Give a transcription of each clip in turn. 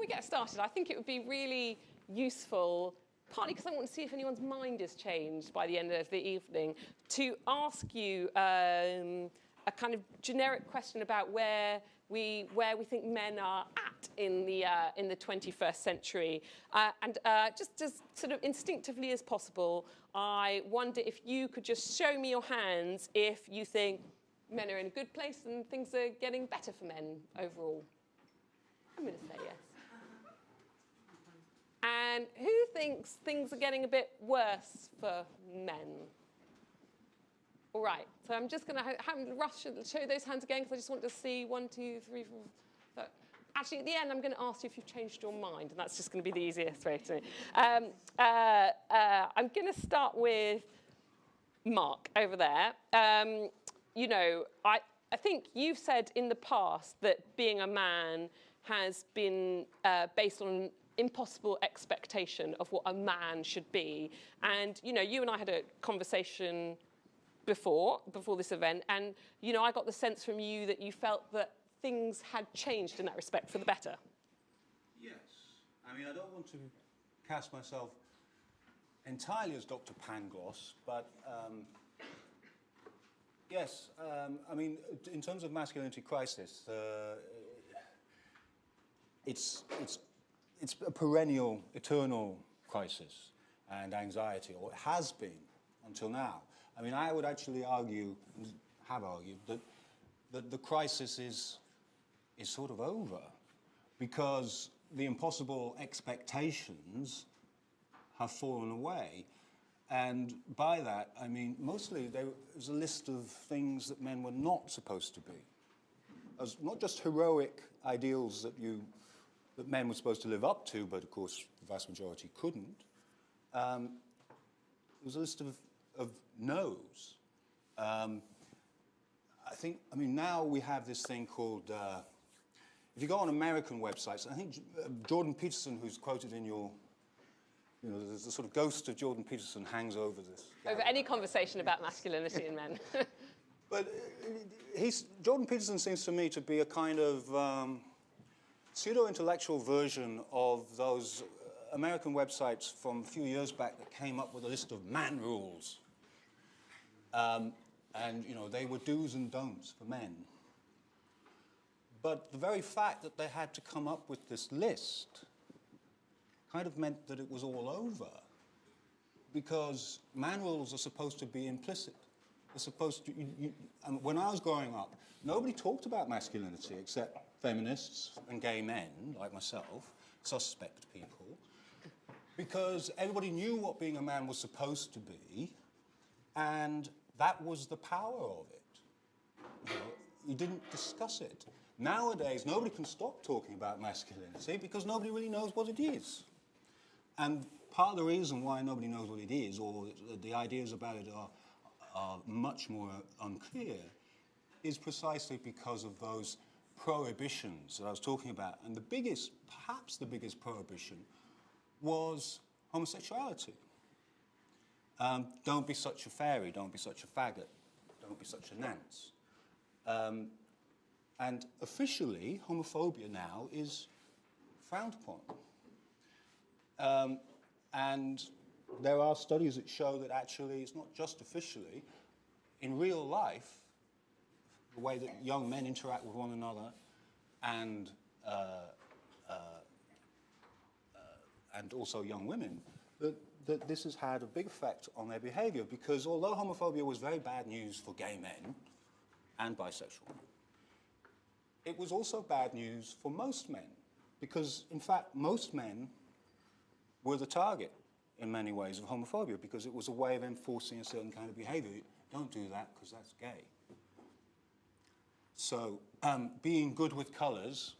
we get started, I think it would be really useful, partly because I want to see if anyone's mind is changed by the end of the evening, to ask you a kind of generic question about where we think men are at in the 21st century. And just as sort of instinctively as possible, I wonder if you could just show me your hands if you think men are in a good place and things are getting better for men overall. I'm going to say yes. And who thinks things are getting a bit worse for men? All right, so I'm just going to show those hands again because I just want to see 1, 2, 3, 4. So actually, at the end, I'm going to ask you if you've changed your mind, and that's just going to be the easiest way to. I'm going to start with Mark over there. You know, I think you've said in the past that being a man has been based on an impossible expectation of what a man should be. And, you know, you and I had a conversation before this event, and, you know, I got the sense from you that you felt that things had changed in that respect for the better. Yes. I mean, I don't want to cast myself entirely as Dr. Pangloss, but yes, I mean, in terms of masculinity crisis, it's a perennial, eternal crisis and anxiety, or it has been until now. I mean, I would actually argue, have argued, that the crisis is sort of over, because the impossible expectations have fallen away. And by that, I mean, mostly there was a list of things that men were not supposed to be. As not just heroic ideals that men were supposed to live up to, but of course the vast majority couldn't. There was a list of no's. I mean, now we have this thing called, if you go on American websites, I think Jordan Peterson, who's quoted in your, you know, there's the sort of ghost of Jordan Peterson hangs over this. Over any conversation about masculinity in men. But Jordan Peterson seems to me to be a kind of pseudo-intellectual version of those American websites from a few years back that came up with a list of man rules. And, you know, they were do's and don'ts for men. But the very fact that they had to come up with this list kind of meant that it was all over, because man rules are supposed to be implicit. They're supposed to, and when I was growing up, nobody talked about masculinity except feminists and gay men, like myself, suspect people, because everybody knew what being a man was supposed to be, and that was the power of it. You know, you didn't discuss it. Nowadays, nobody can stop talking about masculinity because nobody really knows what it is. And part of the reason why nobody knows what it is, or the ideas about it are much more unclear, is precisely because of those prohibitions that I was talking about. And the biggest, perhaps the biggest prohibition was homosexuality. Don't be such a fairy, don't be such a faggot, don't be such a nance. And officially, homophobia now is frowned upon. And there are studies that show that actually it's not just officially. In real life, the way that young men interact with one another and also young women, that this has had a big effect on their behavior, because although homophobia was very bad news for gay men and bisexual men, it was also bad news for most men, because in fact most men were the target in many ways of homophobia, because it was a way of enforcing a certain kind of behavior. Don't do that because that's gay. So being good with colors,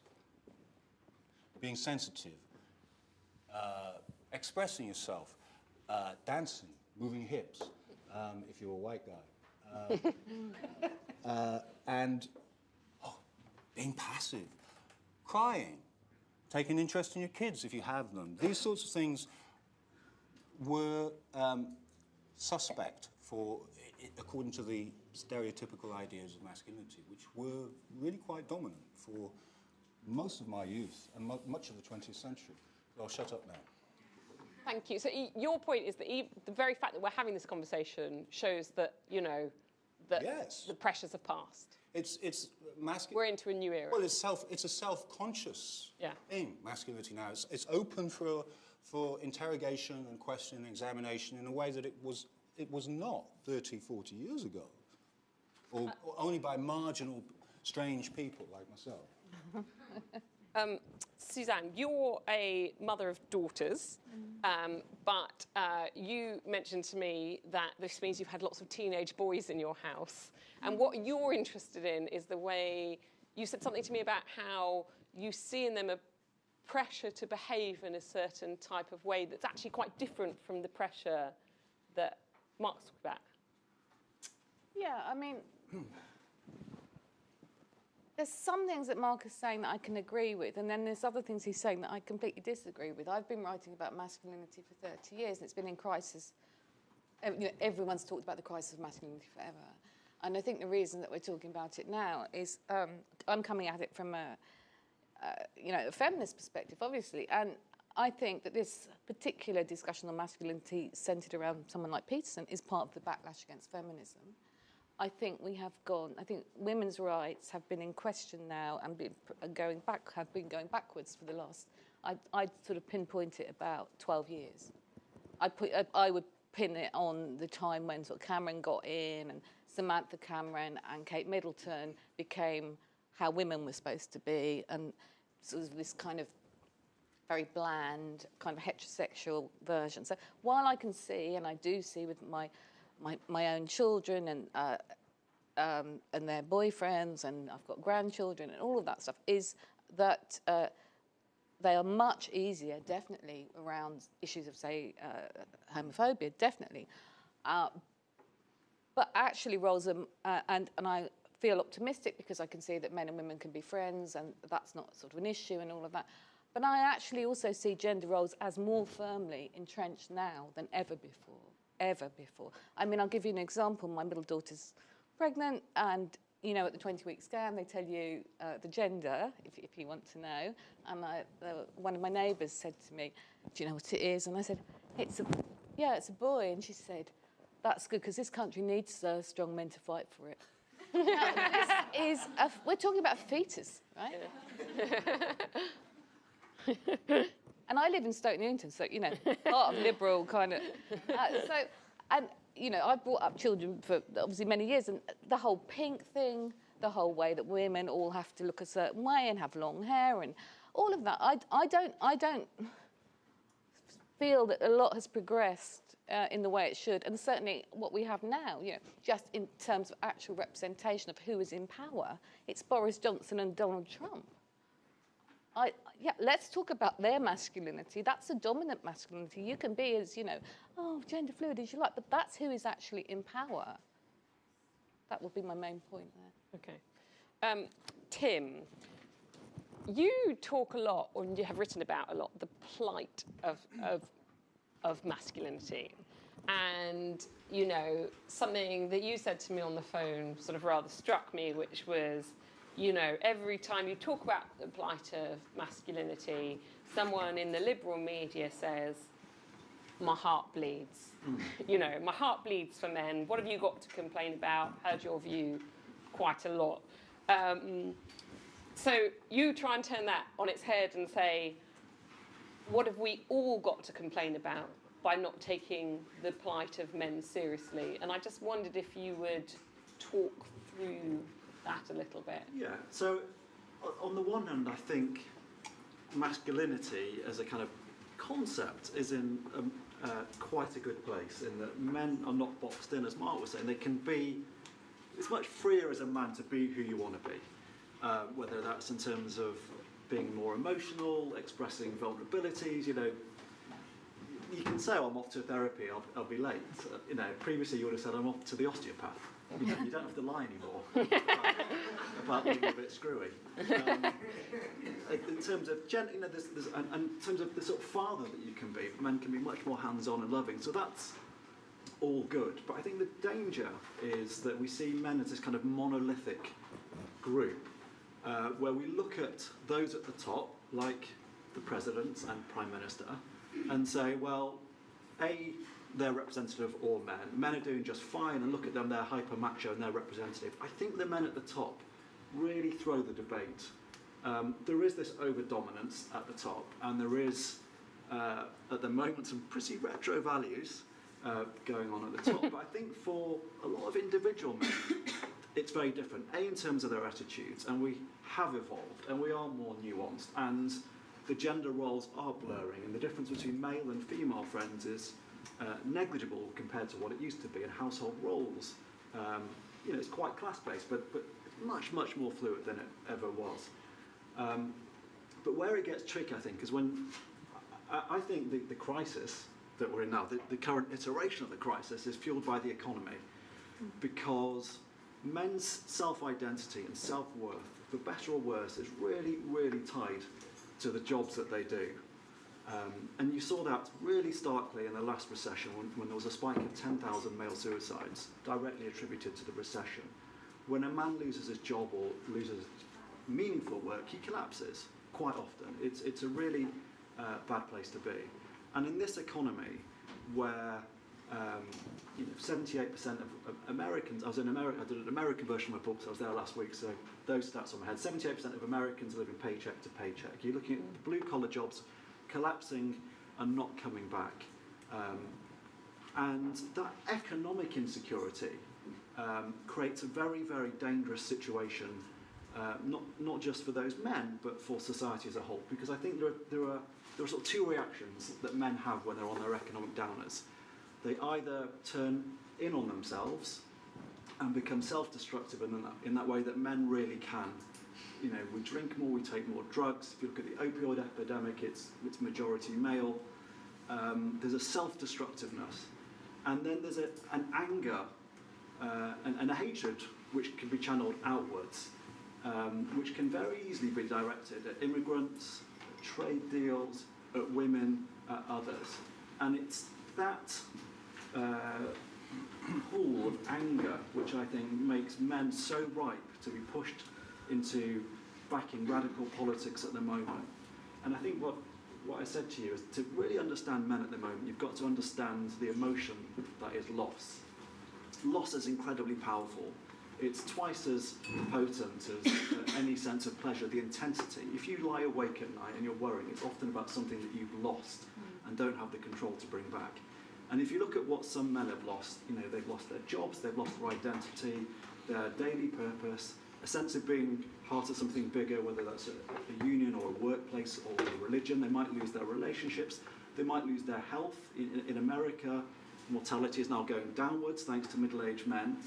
being sensitive, expressing yourself, dancing, moving hips, if you're a white guy, and being passive, crying, taking interest in your kids if you have them. These sorts of things were suspect for, according to the stereotypical ideas of masculinity, which were really quite dominant for most of my youth and much of the 20th century. I'll shut up now. Thank you. So your point is that the very fact that we're having this conversation shows that, you know, that Yes. the pressures have passed. It's masculine. We're into a new era. Well, it's a self-conscious thing, masculinity now. It's open for interrogation and question and examination in a way that it was not 30, 40 years ago, or only by marginal, strange people like myself. Suzanne, you're a mother of daughters, but you mentioned to me that this means you've had lots of teenage boys in your house. And what you're interested in is the way, you said something to me about how you see in them a pressure to behave in a certain type of way that's actually quite different from the pressure that Mark's talked about. Yeah, I mean, there's some things that Mark is saying that I can agree with, and then there's other things he's saying that I completely disagree with. I've been writing about masculinity for 30 years, and it's been in crisis. You know, everyone's talked about the crisis of masculinity forever. And I think the reason that we're talking about it now is I'm coming at it from a feminist perspective, obviously. And I think that this particular discussion on masculinity centred around someone like Peterson is part of the backlash against feminism. I think I think women's rights have been in question now and have been going backwards for the last, I'd sort of pinpoint it about 12 years. I would pin it on the time when sort of Cameron got in and Samantha Cameron and Kate Middleton became how women were supposed to be, and sort of this kind of very bland, kind of heterosexual version. So while I can see, and I do see with my own children and their boyfriends, and I've got grandchildren and all of that stuff, is that they are much easier, definitely, around issues of, say, homophobia, definitely. But actually roles are, and I feel optimistic because I can see that men and women can be friends and that's not sort of an issue and all of that. But I actually also see gender roles as more firmly entrenched now than ever before. I mean, I'll give you an example. My middle daughter's pregnant, and, you know, at the 20-week scan, they tell you the gender, if you want to know. And one of my neighbours said to me, do you know what it is? And I said, it's a boy. And she said, that's good, because this country needs strong men to fight for it. Now, we're talking about a fetus, right? Yeah. And I live in Stoke Newington, so, you know, part of liberal kind of... and, you know, I've brought up children for, obviously, many years, and the whole pink thing, the whole way that women all have to look a certain way and have long hair and all of that, I don't feel that a lot has progressed in the way it should, and certainly what we have now, you know, just in terms of actual representation of who is in power, it's Boris Johnson and Donald Trump. Yeah, let's talk about their masculinity. That's a dominant masculinity. You can be as, you know, gender fluid as you like, but that's who is actually in power. That would be my main point there. Okay. Tim, you talk a lot, or you have written about a lot, the plight of masculinity. And, you know, something that you said to me on the phone sort of rather struck me, which was, you know, every time you talk about the plight of masculinity, someone in the liberal media says, my heart bleeds. You know, my heart bleeds for men. What have you got to complain about? Heard your view quite a lot. So you try and turn that on its head and say, what have we all got to complain about by not taking the plight of men seriously? And I just wondered if you would talk through that a little bit. Yeah, so on the one hand, I think masculinity as a kind of concept is in quite a good place, in that men are not boxed in, as Mark was saying. They can be, it's much freer as a man to be who you want to be, whether that's in terms of being more emotional, expressing vulnerabilities. You know, you can say, I'm off to therapy, I'll be late. You know, previously you would have said, I'm off to the osteopath. You know, you don't have to lie anymore about being a bit screwy. In terms of, you know, and in terms of the sort of father that you can be, men can be much more hands-on and loving. So that's all good. But I think the danger is that we see men as this kind of monolithic group where we look at those at the top, like the president and prime minister, and say, well, A, they're representative of all men. Men are doing just fine, and look at them, they're hyper macho and they're representative. I think the men at the top really throw the debate. There is this over-dominance at the top, and there is, at the moment, some pretty retro values going on at the top. But I think for a lot of individual men, it's very different. A, in terms of their attitudes, and we have evolved, and we are more nuanced, and the gender roles are blurring, and the difference between male and female friends is negligible compared to what it used to be, and household roles, it's quite class-based, but much, much more fluid than it ever was. But where it gets tricky, I think, is when I think the crisis that we're in now, the current iteration of the crisis, is fueled by the economy, because men's self-identity and self-worth, for better or worse, is really, really tied to the jobs that they do. And you saw that really starkly in the last recession when there was a spike of 10,000 male suicides directly attributed to the recession. When a man loses his job or loses meaningful work, he collapses quite often. It's a really bad place to be. And in this economy where 78% of Americans, I did an American version of my book, so I was there last week, so those stats on my head, 78% of Americans are living paycheck to paycheck. You're looking at the blue collar jobs collapsing and not coming back. And that economic insecurity creates a very, very dangerous situation, not just for those men, but for society as a whole. Because I think there are sort of two reactions that men have when they're on their economic downers. They either turn in on themselves and become self-destructive in that way that men really can. We drink more, we take more drugs. If you look at the opioid epidemic, it's majority male. There's a self-destructiveness. And then there's an anger and a hatred which can be channeled outwards, which can very easily be directed at immigrants, at trade deals, at women, at others. And it's that pool of anger which I think makes men so ripe to be pushed into backing radical politics at the moment. And I think what I said to you is to really understand men at the moment, you've got to understand the emotion that is loss. Loss is incredibly powerful. It's twice as potent as any sense of pleasure, the intensity. If you lie awake at night and you're worrying, it's often about something that you've lost and don't have the control to bring back. And if you look at what some men have lost, they've lost their jobs, they've lost their identity, their daily purpose, a sense of being part of something bigger, whether that's a union or a workplace or a religion. They might lose their relationships, they might lose their health. In America, mortality is now going downwards thanks to middle-aged men.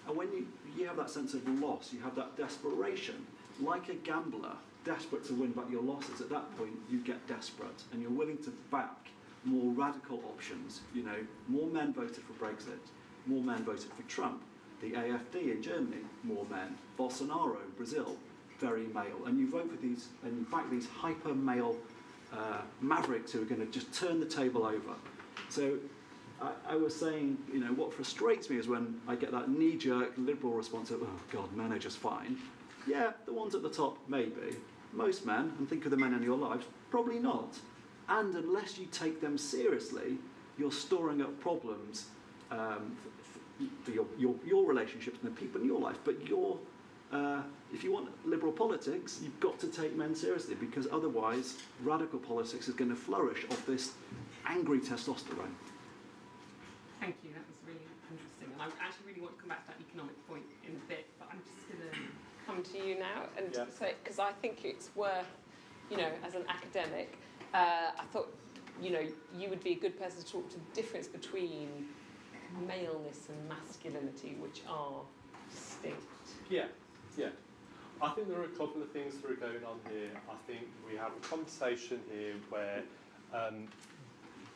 And when you have that sense of loss, you have that desperation, like a gambler, desperate to win back your losses. At that point, you get desperate, and you're willing to back more radical options. More men voted for Brexit, more men voted for Trump. The AfD in Germany, more men. Bolsonaro, Brazil, very male. And you vote for these, and you back these hyper male mavericks who are going to just turn the table over. So I was saying, what frustrates me is when I get that knee-jerk liberal response of, oh God, men are just fine. Yeah, the ones at the top, maybe. Most men, and think of the men in your lives, probably not. And unless you take them seriously, you're storing up problems for your relationships and the people in your life. But if you want liberal politics, you've got to take men seriously, because otherwise radical politics is going to flourish off this angry testosterone. Thank you, that was really interesting. And I actually really want to come back to that economic point in a bit, but I'm just going to come to you now and say, because I think it's worth, as an academic, I thought, you would be a good person to talk to the difference between maleness and masculinity, which are distinct. Yeah. I think there are a couple of things that are going on here. I think we have a conversation here where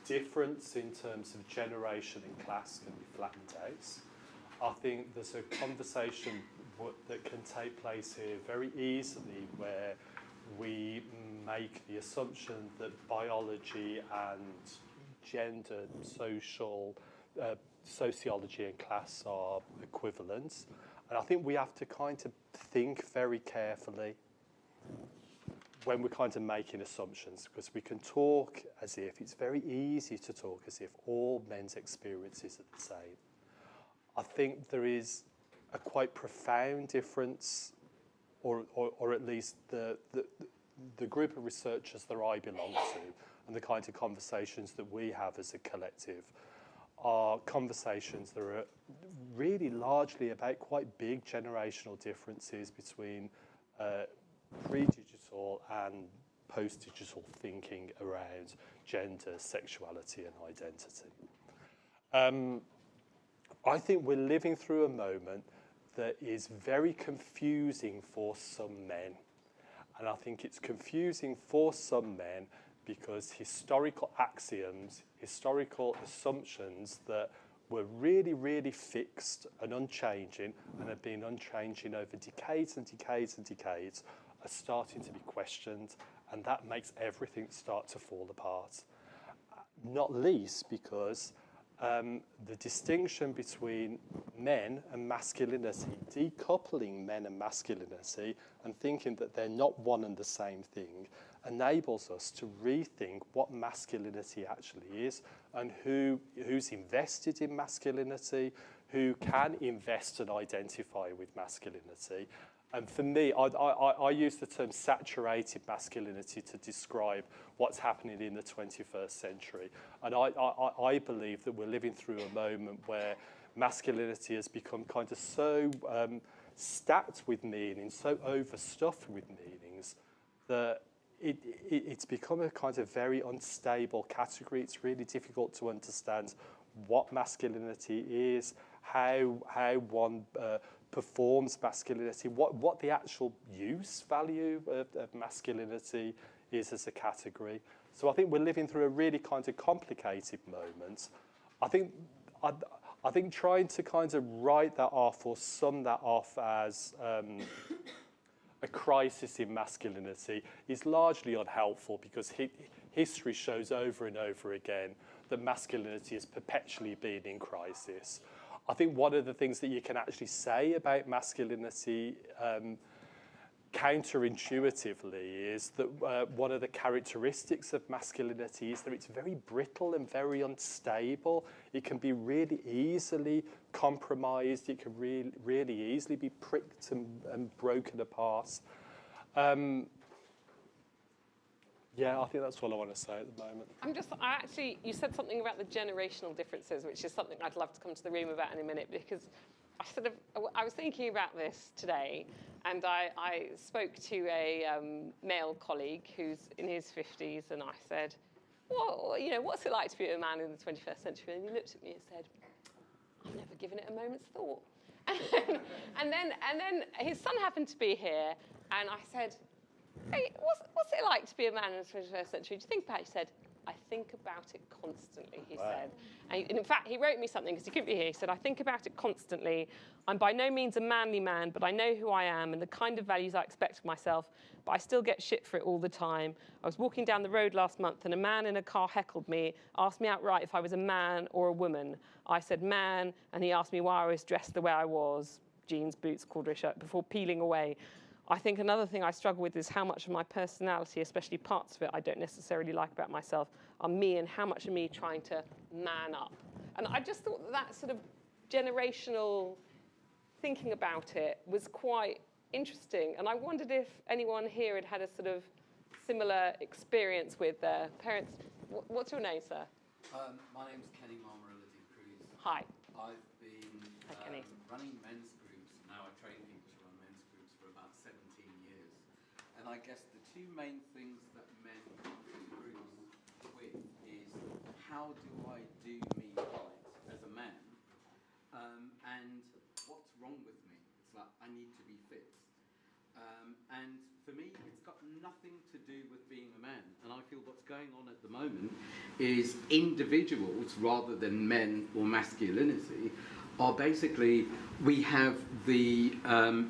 difference in terms of generation and class can be flattened out. I think there's a conversation that can take place here very easily where we make the assumption that biology and gender, sociology and class are equivalent. And I think we have to kind of think very carefully when we're kind of making assumptions, because we can talk as if, it's very easy to talk as if all men's experiences are the same. I think there is a quite profound difference, or at least the group of researchers that I belong to and the kind of conversations that we have as a collective are conversations that are really largely about quite big generational differences between pre-digital and post-digital thinking around gender, sexuality and identity. I think we're living through a moment that is very confusing for some men. And I think it's confusing for some men because historical axioms, historical assumptions that were really, really fixed and unchanging and have been unchanging over decades and decades and decades are starting to be questioned, and that makes everything start to fall apart. Not least because the distinction between men and masculinity, decoupling men and masculinity and thinking that they're not one and the same thing, enables us to rethink what masculinity actually is and who's invested in masculinity, who can invest and identify with masculinity. And for me, I use the term saturated masculinity to describe what's happening in the 21st century. And I believe that we're living through a moment where masculinity has become kind of so stacked with meaning, so overstuffed with meanings, that it's become a kind of very unstable category. It's really difficult to understand what masculinity is, how one performs masculinity, what the actual use value of masculinity is as a category. So I think we're living through a really kind of complicated moment. I think trying to kind of write that off or sum that off as a crisis in masculinity is largely unhelpful, because history shows over and over again that masculinity has perpetually been in crisis. I think one of the things that you can actually say about masculinity counterintuitively is that one of the characteristics of masculinity is that it's very brittle and very unstable. It can be really easily compromised. It can really easily be pricked and broken apart. Yeah, I think that's all I want to say at the moment. You said something about the generational differences, which is something I'd love to come to the room about in a minute, because I was thinking about this today, and I spoke to a male colleague who's in his 50s, and I said, well, what's it like to be a man in the 21st century? And he looked at me and said, I've never given it a moment's thought. and then his son happened to be here, and I said, hey, what's it like to be a man in the 21st century? Do you think about it? He said, I think about it constantly, he said. And in fact, he wrote me something because he couldn't be here. He said, I think about it constantly. I'm by no means a manly man, but I know who I am and the kind of values I expect of myself, but I still get shit for it all the time. I was walking down the road last month and a man in a car heckled me, asked me outright if I was a man or a woman. I said man, and he asked me why I was dressed the way I was, jeans, boots, corduroy shirt, before peeling away. I think another thing I struggle with is how much of my personality, especially parts of it I don't necessarily like about myself, are me, and how much of me trying to man up. And I just thought that sort of generational thinking about it was quite interesting. And I wondered if anyone here had had a sort of similar experience with their parents. What's your name, sir? My name's Kenny Marmarilla-Cruz. Hi. I've been running men's groups. Now I train people to run men's groups for about 17 years. And I guess the two main things that men come to groups with is, how do I do me right as a man? And what's wrong with me? It's like, I need to be fixed. And for me, it's got nothing to do with being a man. And I feel what's going on at the moment is individuals, rather than men or masculinity, are basically, we have the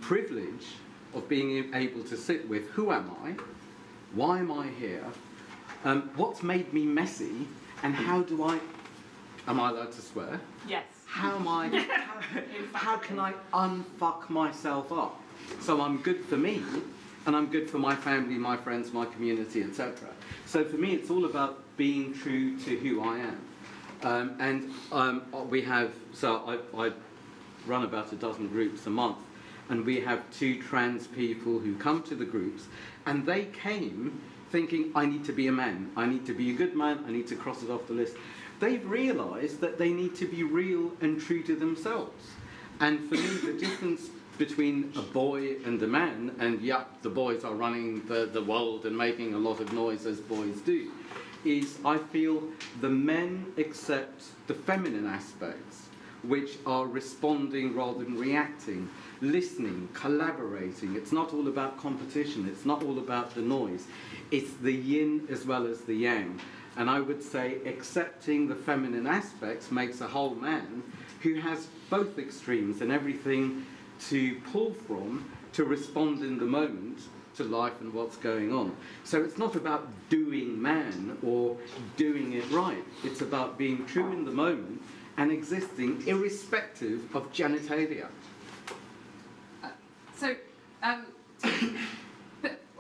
privilege of being able to sit with, who am I? Why am I here? What's made me messy? And how do am I allowed to swear? Yes. how can I unfuck myself up? So I'm good for me, and I'm good for my family, my friends, my community, etc. So for me, it's all about being true to who I am. We have, so I run about a dozen groups a month, and we have 2 trans people who come to the groups, and they came thinking, I need to be a man, I need to be a good man, I need to cross it off the list. They've realised that they need to be real and true to themselves. And for me, the difference between a boy and a man, and yeah, the boys are running the world and making a lot of noise as boys do, is I feel the men accept the feminine aspects, which are responding rather than reacting, listening, collaborating. It's not all about competition, it's not all about the noise. It's the yin as well as the yang. And I would say accepting the feminine aspects makes a whole man who has both extremes and everything to pull from to respond in the moment to life and what's going on. So it's not about doing man or doing it right. It's about being true in the moment and existing irrespective of genitalia.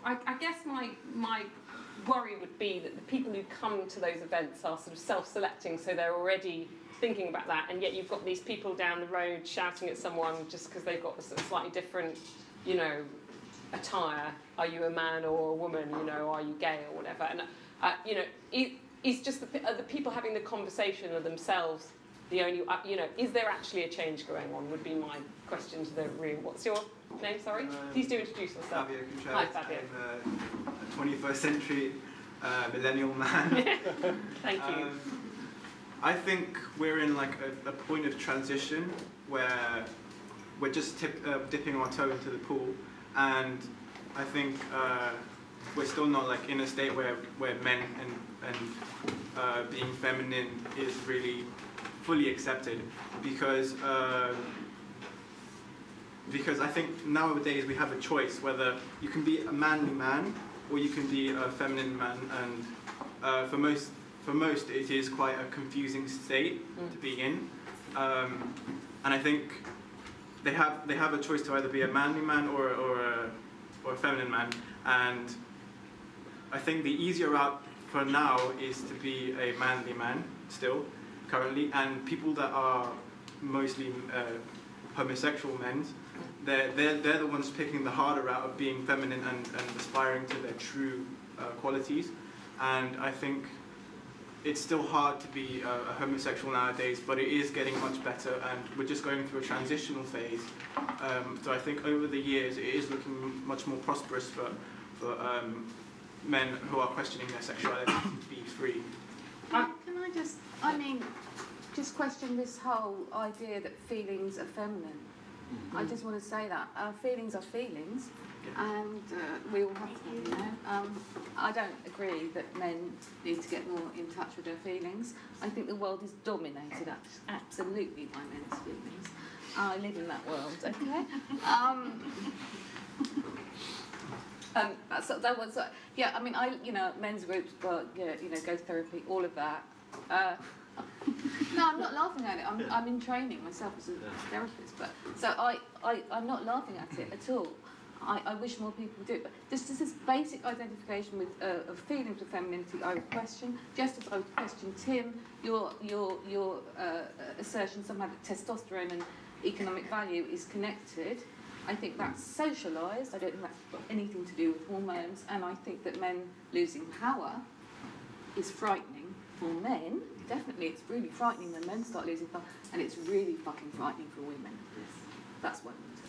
I guess my worry would be that the people who come to those events are sort of self-selecting, so they're already thinking about that, and yet you've got these people down the road shouting at someone just because they've got a sort of slightly different, you know, attire. Are you a man or a woman? You know, are you gay or whatever? And you know, is just the people having the conversation are themselves the only, you know, is there actually a change going on? Would be my question to the room. What's your name? Sorry, please do introduce yourself. Fabio Contreras. Hi, Fabio. I'm a 21st century millennial man. Thank you. I think we're in like a point of transition where we're just dipping our toe into the pool, and I think we're still not like in a state where men and being feminine is really fully accepted, because I think nowadays we have a choice whether you can be a manly man or you can be a feminine man, and for most it is quite a confusing state to be in, and I think they have a choice to either be a manly man or a feminine man, and I think the easier route for now is to be a manly man still currently, and people that are mostly homosexual men, they're the ones picking the harder route of being feminine and aspiring to their true qualities. And I think it's still hard to be a homosexual nowadays, but it is getting much better, and we're just going through a transitional phase. So I think over the years it is looking much more prosperous for men who are questioning their sexuality to be free. Can I just question this whole idea that feelings are feminine? I just want to say that feelings are feelings, and we all have them, you know. I don't agree that men need to get more in touch with their feelings. I think the world is dominated absolutely by men's feelings. I live in that world, okay? That was yeah. I mean, men's groups, but yeah, go to therapy, all of that. No, I'm not laughing at it. I'm in training myself as a therapist, but so I'm not laughing at it at all. I wish more people would do it, but just this basic identification with of feelings of femininity, I would question. Just as I would question Tim, your assertion somehow that testosterone and economic value is connected. I think that's socialised. I don't think that's got anything to do with hormones, and I think that men losing power is frightening for men. Definitely, it's really frightening when men start losing power, and it's really fucking frightening for women. Yes. That's what I want to say.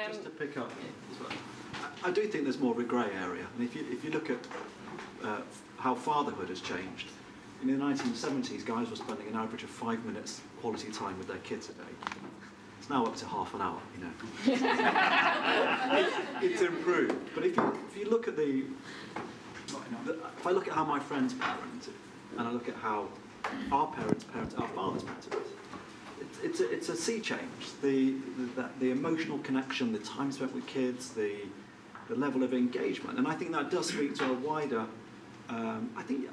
Just to pick up as well, I do think there's more of a grey area. And if you look at how fatherhood has changed, in the 1970s, guys were spending an average of 5 minutes quality time with their kids a day. It's now up to half an hour, you know. It's improved. But if you look at if I look at how my friends parent, and I look at how our parents parent our fathers parent, it's a sea change. The emotional connection, the time spent with kids, the level of engagement, and I think that does speak to a wider. I think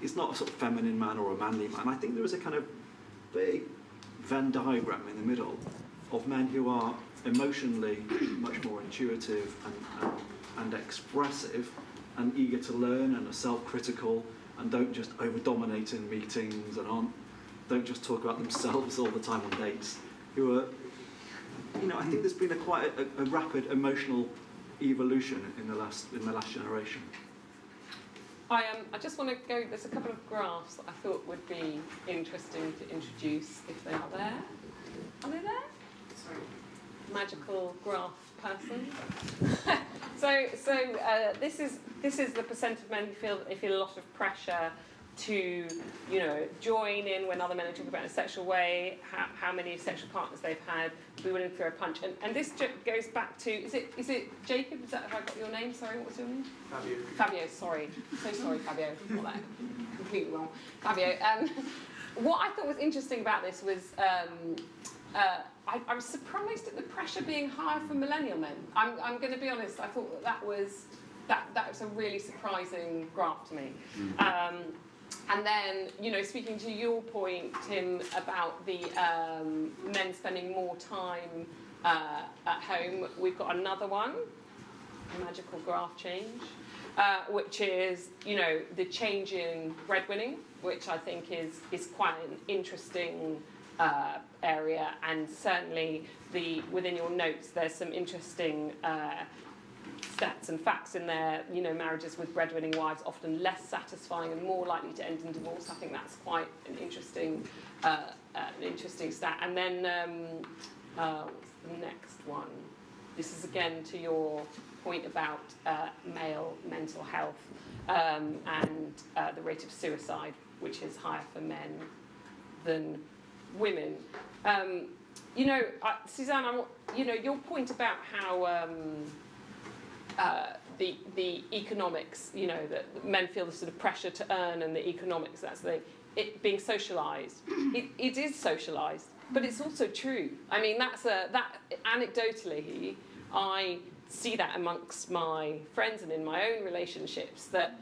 it's not a sort of feminine man or a manly man. I think there is a kind of big Venn diagram in the middle of men who are emotionally much more intuitive and expressive and eager to learn and are self-critical and don't just over-dominate in meetings and don't just talk about themselves all the time on dates, who are, you know, I think there's been quite a rapid emotional evolution in the last generation. I just want to go, there's a couple of graphs that I thought would be interesting to introduce if they are there. Are they there? Sorry. Magical graph person. This is the percent of men who feel a lot of pressure to, you know, join in when other men are talking about in a sexual way, how many sexual partners they've had, be willing to throw a punch. And this goes back to, is it Jacob? Is that, have I got your name? Sorry, what was your name? Fabio. Fabio, sorry. So sorry, Fabio. Got that completely wrong. Fabio, what I thought was interesting about this was I was surprised at the pressure being higher for millennial men. I'm going to be honest, I thought that was a really surprising graph to me. And then, you know, speaking to your point, Tim, about the men spending more time at home, we've got another one, a magical graph change, which is, you know, the change in breadwinning, which I think is quite an interesting area, and certainly within your notes there's some interesting stats and facts in there. You know, marriages with breadwinning wives often less satisfying and more likely to end in divorce. I think that's quite an interesting stat. And then what's the next one? This is again to your point about male mental health and the rate of suicide, which is higher for men than women. You know, Suzanne, you know, your point about how the economics, you know, that men feel the sort of pressure to earn and the economics, that's it being socialised. It is socialised, but it's also true. I mean, that anecdotally, I see that amongst my friends and in my own relationships, that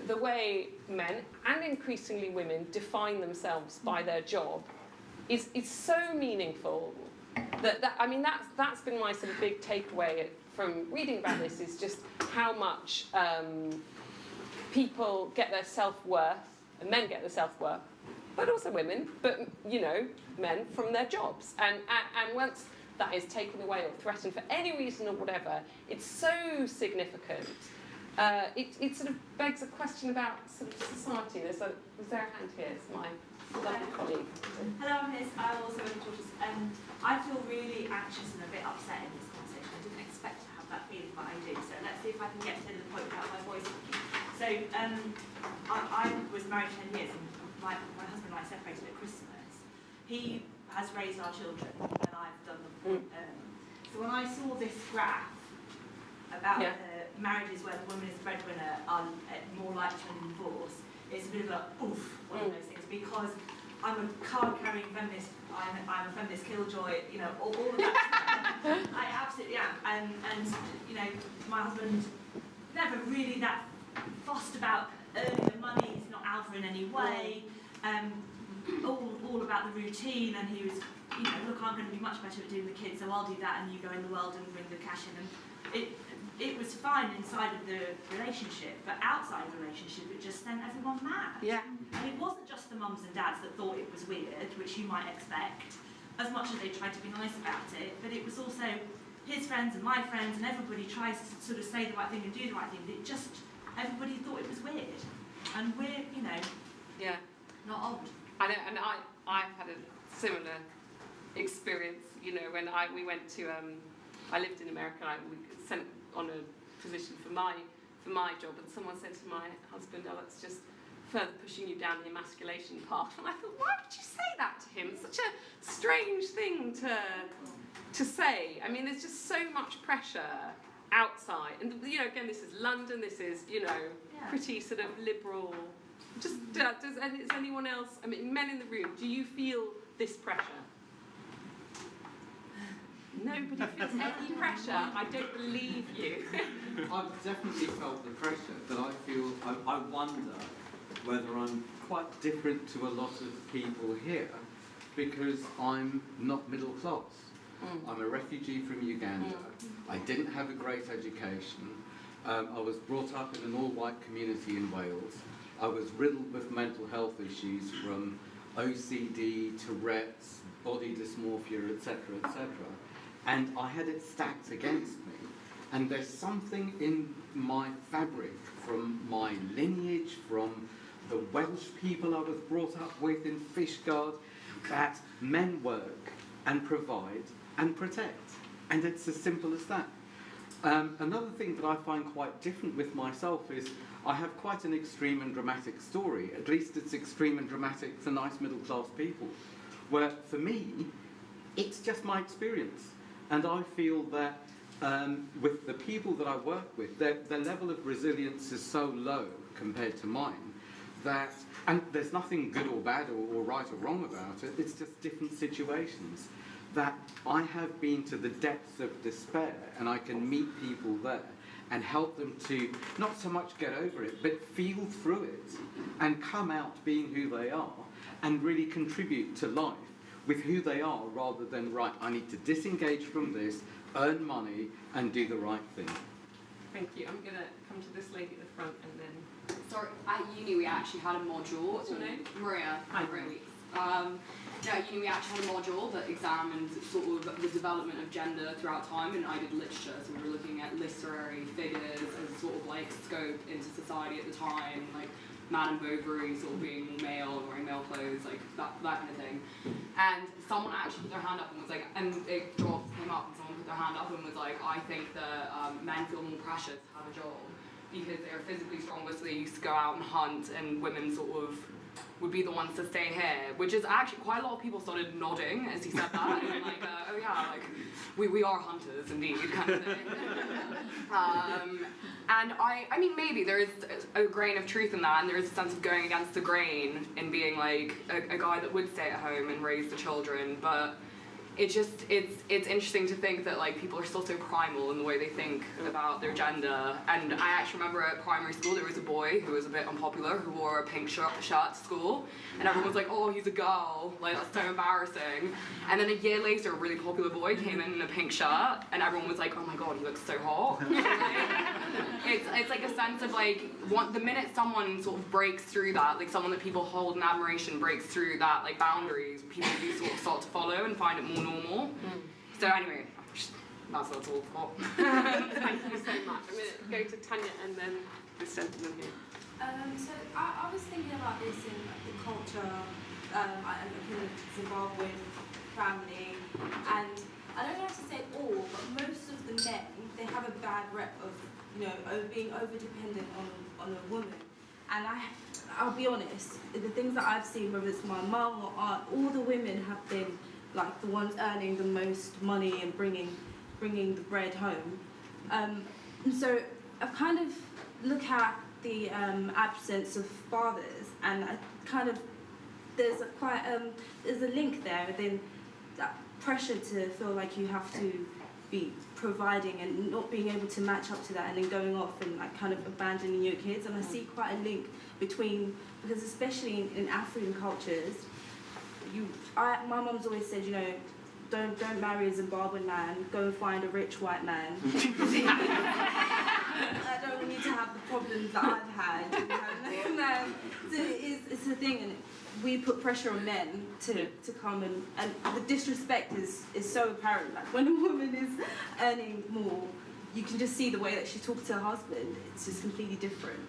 the way men and increasingly women define themselves by their job is so meaningful that I mean that's been my sort of big takeaway from reading about this, is just how much people get their self-worth, and men get their self-worth, but also women, but you know, men from their jobs, and once that is taken away or threatened for any reason or whatever, it's so significant. It sort of begs a question about sort of society. Was there a hand here? It's my lovely colleague. Hello, I'm Liz. I also work at Tortoise. I feel really anxious and a bit upset in this conversation. I didn't expect to have that feeling, but I do. So let's see if I can get to the point without my voice. So I was married 10 years, and my husband and I separated at Christmas. He has raised our children, and I've done them. So when I saw this graph about marriages where the woman is breadwinner are more likely to end in divorce, it's a bit of a oof, one of those things, because I'm a card-carrying feminist, I'm a feminist killjoy, you know, all of that stuff. I absolutely am. And you know, my husband never really that fussed about earning the money, he's not alpha in any way, all about the routine, and he was, you know, look, I'm going to be much better at doing the kids, so I'll do that, and you go in the world and bring the cash in. And it was fine inside of the relationship, but outside the relationship, it just sent everyone mad. Yeah. And it wasn't just the mums and dads that thought it was weird, which you might expect, as much as they tried to be nice about it, but it was also his friends and my friends, and everybody tries to sort of say the right thing and do the right thing. It just, everybody thought it was weird. And we're, you know, not old. I know, and I've had a similar experience, you know, when we went to, I lived in America, we sent on a position for my job, and someone said to my husband, "Oh, that's just further pushing you down the emasculation path." And I thought, why would you say that to him? It's such a strange thing to say. I mean, there's just so much pressure outside, and you know, again, this is London. This is, you know, pretty sort of liberal. Just does anyone else? I mean, men in the room, do you feel this pressure? Nobody feels any pressure. I don't believe you. I've definitely felt the pressure, but I feel, I wonder whether I'm quite different to a lot of people here because I'm not middle class. I'm a refugee from Uganda. I didn't have a great education. I was brought up in an all-white community in Wales. I was riddled with mental health issues from OCD, Tourette's, body dysmorphia, etc., etc. And I had it stacked against me. And there's something in my fabric, from my lineage, from the Welsh people I was brought up with in Fishguard, that men work and provide and protect. And it's as simple as that. Another thing that I find quite different with myself is I have quite an extreme and dramatic story. At least it's extreme and dramatic for nice middle-class people. Where, for me, it's just my experience. And I feel that with the people that I work with, their level of resilience is so low compared to mine that, and there's nothing good or bad or right or wrong about it, it's just different situations, that I have been to the depths of despair and I can meet people there and help them to not so much get over it, but feel through it and come out being who they are and really contribute to life with who they are, rather than, right, I need to disengage from this, earn money, and do the right thing. Thank you. I'm going to come to this lady at the front and then... Sorry, at uni we actually had a module. What's your name? Maria. Hi. Maria. At uni we actually had a module that examined sort of the development of gender throughout time, and I did literature, so we were looking at literary figures as sort of like scope into society at the time, like Madame Bovary sort of being male, wearing male clothes, like that kind of thing. And someone actually put their hand up and was like, and it came up and someone put their hand up and was like, I think that men feel more pressure to have a job because they're physically stronger, so they used to go out and hunt, and women sort of would be the ones to stay here, which is actually quite a lot of people started nodding as he said that, and like, oh yeah, like, we are hunters indeed, kind of thing. And I mean, maybe there is a grain of truth in that, and there is a sense of going against the grain in being like a guy that would stay at home and raise the children, but it's interesting to think that like people are still so primal in the way they think about their gender. And I actually remember at primary school there was a boy who was a bit unpopular who wore a pink shirt to school, and everyone was like, oh, he's a girl, like that's so embarrassing. And then a year later a really popular boy came in a pink shirt and everyone was like, oh my god, he looks so hot. It's like a sense of like, the minute someone sort of breaks through that, like someone that people hold in admiration breaks through that like boundaries, people do sort of start to follow and find it more normal. So anyway, that's what it's all for. Thank you so much. I'm going to go to Tanya and then this gentleman here. So I was thinking about this in the culture and in Zimbabwe family, and I don't know how to say all, but most of the men, they have a bad rep of, you know, being over-dependent on a woman. And I'll be honest, the things that I've seen, whether it's my mum or aunt, all the women have been like the ones earning the most money and bringing the bread home. And so I kind of look at the absence of fathers, and I kind of there's a link there within that pressure to feel like you have to be providing and not being able to match up to that, and then going off and like kind of abandoning your kids. And I see quite a link between, because especially in African cultures, my mum's always said, you know, don't marry a Zimbabwean man, go and find a rich white man. I don't want you to have the problems that I've had. So it's a thing, and we put pressure on men to come and the disrespect is so apparent. Like when a woman is earning more, you can just see the way that she talks to her husband. It's just completely different.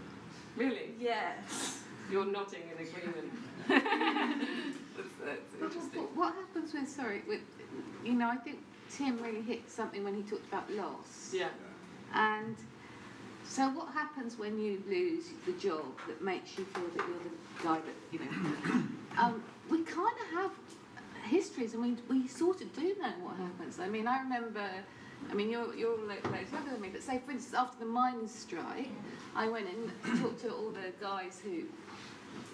Really? Yes. You're nodding in agreement. That's interesting. What happens with, you know, I think Tim really hit something when he talked about loss. Yeah. And so what happens when you lose the job that makes you feel that you're the guy that, you know, we kind of have histories, and we sort of do know what happens. I mean, I remember, I mean, you're loads younger than me, but say, for instance, after the miners' strike, I went and talked to all the guys who,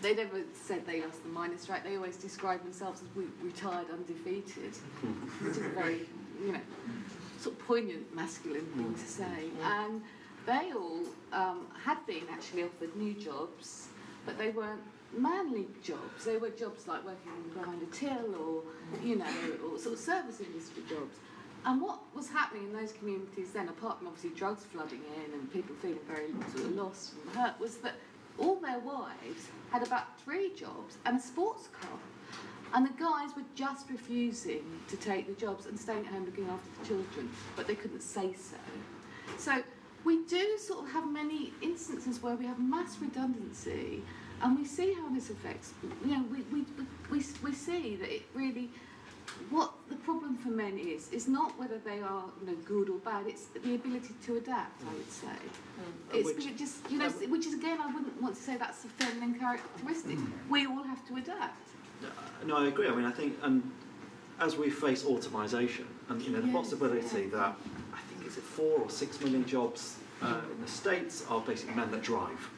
they never said they lost the miners' strike, they always described themselves as retired undefeated, which is a very, you know, sort of poignant masculine thing to say. And they all had been actually offered new jobs, but they weren't manly jobs. They were jobs like working behind a till or, you know, or sort of service industry jobs. And what was happening in those communities then, apart from obviously drugs flooding in and people feeling very sort of lost and hurt, was that all their wives had about 3 jobs and a sports car. And the guys were just refusing to take the jobs and staying at home looking after the children, but they couldn't say so. So we do sort of have many instances where we have mass redundancy, and we see how this affects, you know, we see that it really, what the problem for men is not whether they are, you know, good or bad, it's the ability to adapt, I would say. It's just, you know, which is, again, I wouldn't want to say that's a feminine characteristic. We all have to adapt. No, I agree. I mean, I think, and as we face automisation, and you know, the possibility that I think is it 4 or 6 million jobs in the States are basically men that drive,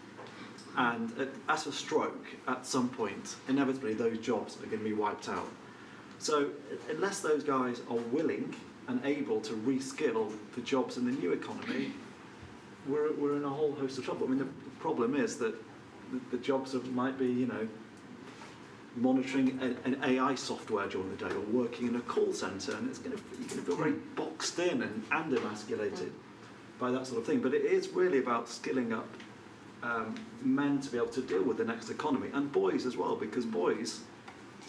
and as a stroke, at some point, inevitably those jobs are going to be wiped out. So unless those guys are willing and able to reskill for jobs in the new economy, we're in a whole host of trouble. I mean, the problem is that the jobs might be, you know, monitoring an AI software during the day or working in a call centre, and you're going to feel very boxed in and emasculated by that sort of thing. But it is really about skilling up men to be able to deal with the next economy, and boys as well, because boys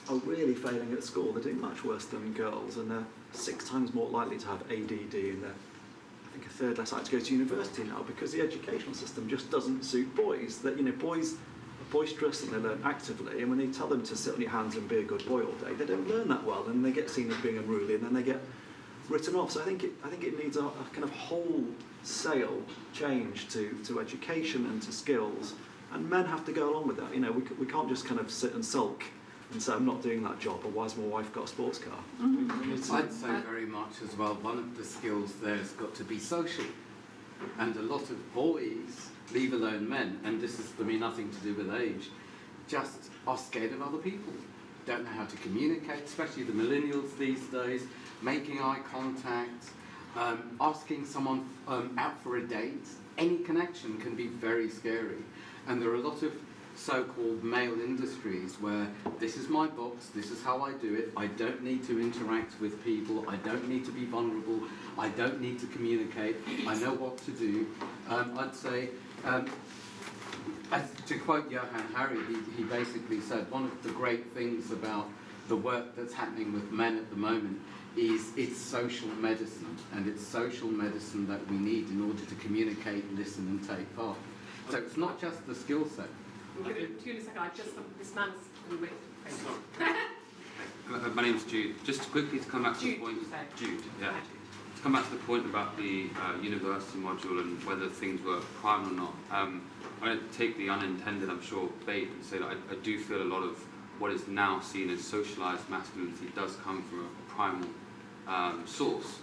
are really failing at school. They're doing much worse than girls, and they're 6 times more likely to have ADD, and they're, I think, a third less likely to go to university now because the educational system just doesn't suit boys. That, you know, boys boisterous and they learn actively, and when they tell them to sit on your hands and be a good boy all day, they don't learn that well, and they get seen as being unruly, and then they get written off. So I think it needs a kind of wholesale change to education and to skills, and men have to go along with that. You know, we can't just kind of sit and sulk and say, I'm not doing that job, or why has my wife got a sports car? I'd say very much as well, one of the skills there has got to be social, and a lot of boys, leave alone men, and this is for me nothing to do with age, just are scared of other people, don't know how to communicate, especially the millennials these days, making eye contact, asking someone out for a date. Any connection can be very scary, and there are a lot of so-called male industries where this is my box, this is how I do it, I don't need to interact with people, I don't need to be vulnerable, I don't need to communicate, I know what to do. I'd say, to quote Johann Hari, he basically said one of the great things about the work that's happening with men at the moment is it's social medicine, and it's social medicine that we need in order to communicate, listen and take part. So it's not just the skill set. We're going to do in a second. I just this man's with. My name's Jude. Just quickly to come back to the point. Jude, yeah. To come back to the point about the university module and whether things were primal or not. I don't take the unintended, I'm sure, bait and say that I do feel a lot of what is now seen as socialised masculinity does come from a primal source.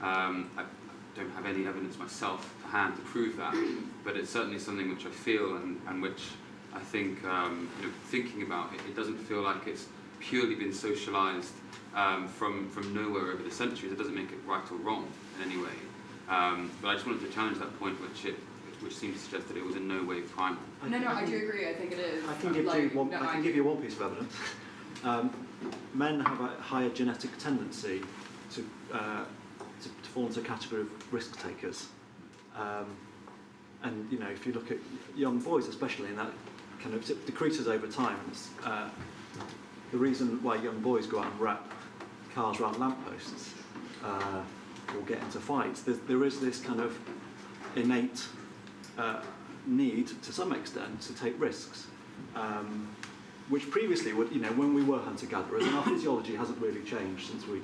I don't have any evidence myself to hand to prove that, but it's certainly something which I feel and which I think, thinking about it, it doesn't feel like it's purely been socialised from nowhere over the centuries. It doesn't make it right or wrong in any way. But I just wanted to challenge that point, which seems to suggest that it was in no way primal. No, I do agree. I think it is. I can give you one piece of evidence. Men have a higher genetic tendency to fall into a category of risk takers. And you know, if you look at young boys, especially, and that kind of decreases over time. The reason why young boys go out and wrap cars around lampposts or get into fights, there is this kind of innate need, to some extent, to take risks, which previously would, you know, when we were hunter-gatherers, and our physiology hasn't really changed since we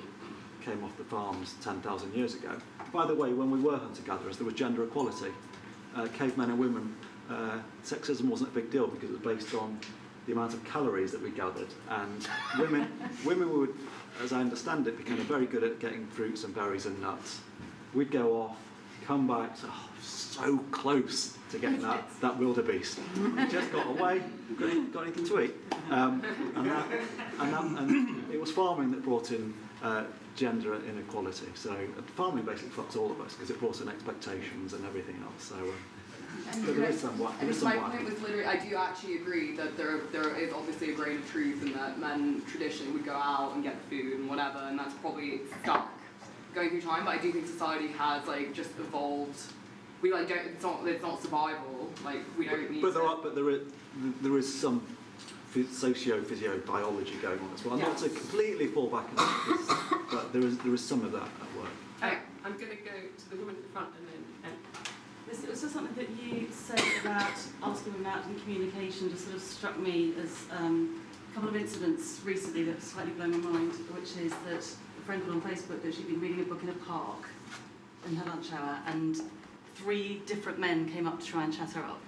came off the farms 10,000 years ago. By the way, when we were hunter-gatherers, there was gender equality. Cavemen and women, sexism wasn't a big deal because it was based on the amount of calories that we gathered, and women would, as I understand it, be kind of very good at getting fruits and berries and nuts. We'd go off, come back, so close to getting that wildebeest. We just got away, got anything to eat. And it was farming that brought in gender inequality. So farming basically fucks all of us because it brought in expectations and everything else. So But there is some My point was literally, I do actually agree that there is obviously a grain of truth in that men traditionally would go out and get food and whatever, and that's probably stuck going through time. But I do think society has like just evolved. We like don't. It's not survival. Like we don't need. But there is some socio-physio biology going on as well. Yes. Not to completely fall back into this, but there is some of that at work. Okay, I'm going to go to the woman at the front and then. It was just something that you said about asking women out in communication just sort of struck me as a couple of incidents recently that slightly blown my mind, which is that a friend put on Facebook that she'd been reading a book in a park in her lunch hour, and 3 different men came up to try and chat her up.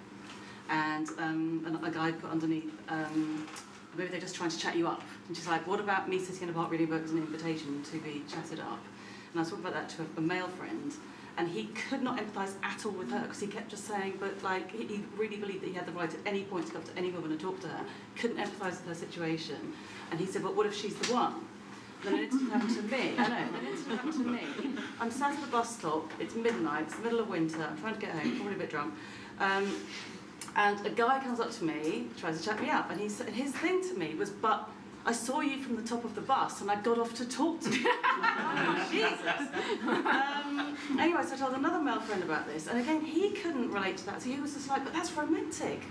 And a guy put underneath, maybe they're just trying to chat you up. And she's like, what about me sitting in a park reading a book as an invitation to be chatted up? And I was talking about that to a male friend, and he could not empathise at all with her, because he kept just saying, but like, he really believed that he had the right at any point to go up to any woman and talk to her, couldn't empathise with her situation. And he said, but what if she's the one? Then an incident happened to me. I know, an incident happened to me. I'm sat at a bus stop, it's midnight, it's the middle of winter, I'm trying to get home, probably a bit drunk. And a guy comes up to me, tries to chat me up, and his thing to me was, but I saw you from the top of the bus and I got off to talk to you. Oh, Jesus. Anyway, so I told another male friend about this, and again, he couldn't relate to that, so he was just like, but that's romantic.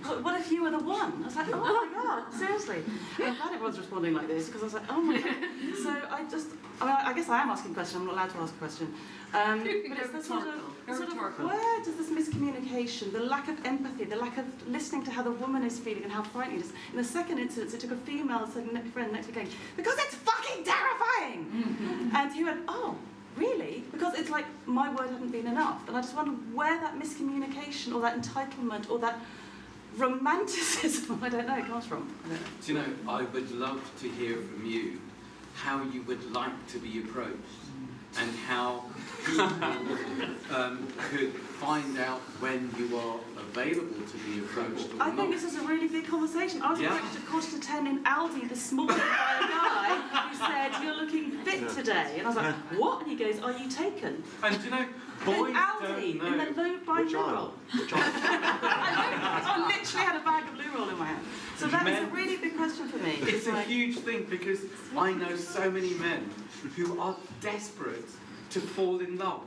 What if you were the one? I was like, oh my God, seriously. And I'm glad everyone's responding like this, because I was like, oh my God. So I guess I am asking a question, I'm not allowed to ask a question. But it's the sort of, where does this miscommunication, the lack of empathy, the lack of listening to how the woman is feeling and how frightening it is. In the second instance, it took a female friend next to me going, because it's fucking terrifying! And he went, oh, really? Because it's like my word hadn't been enough. And I just wonder where that miscommunication or that entitlement or that romanticism, I don't know, it comes from. I don't know. Do you know, I would love to hear from you how you would like to be approached and how people could find out when you are available to be approached or I think this is a really big conversation. I was approached at 10 in Aldi this morning by a guy who said, you're looking fit today. And I was like, what? And he goes, are you taken? And do you know, boys in Aldi, don't know. in the by loo roll. I literally had a bag of loo roll in my hand. So that is a really big question for me. It's a huge thing, because I know so many men who are desperate to fall in love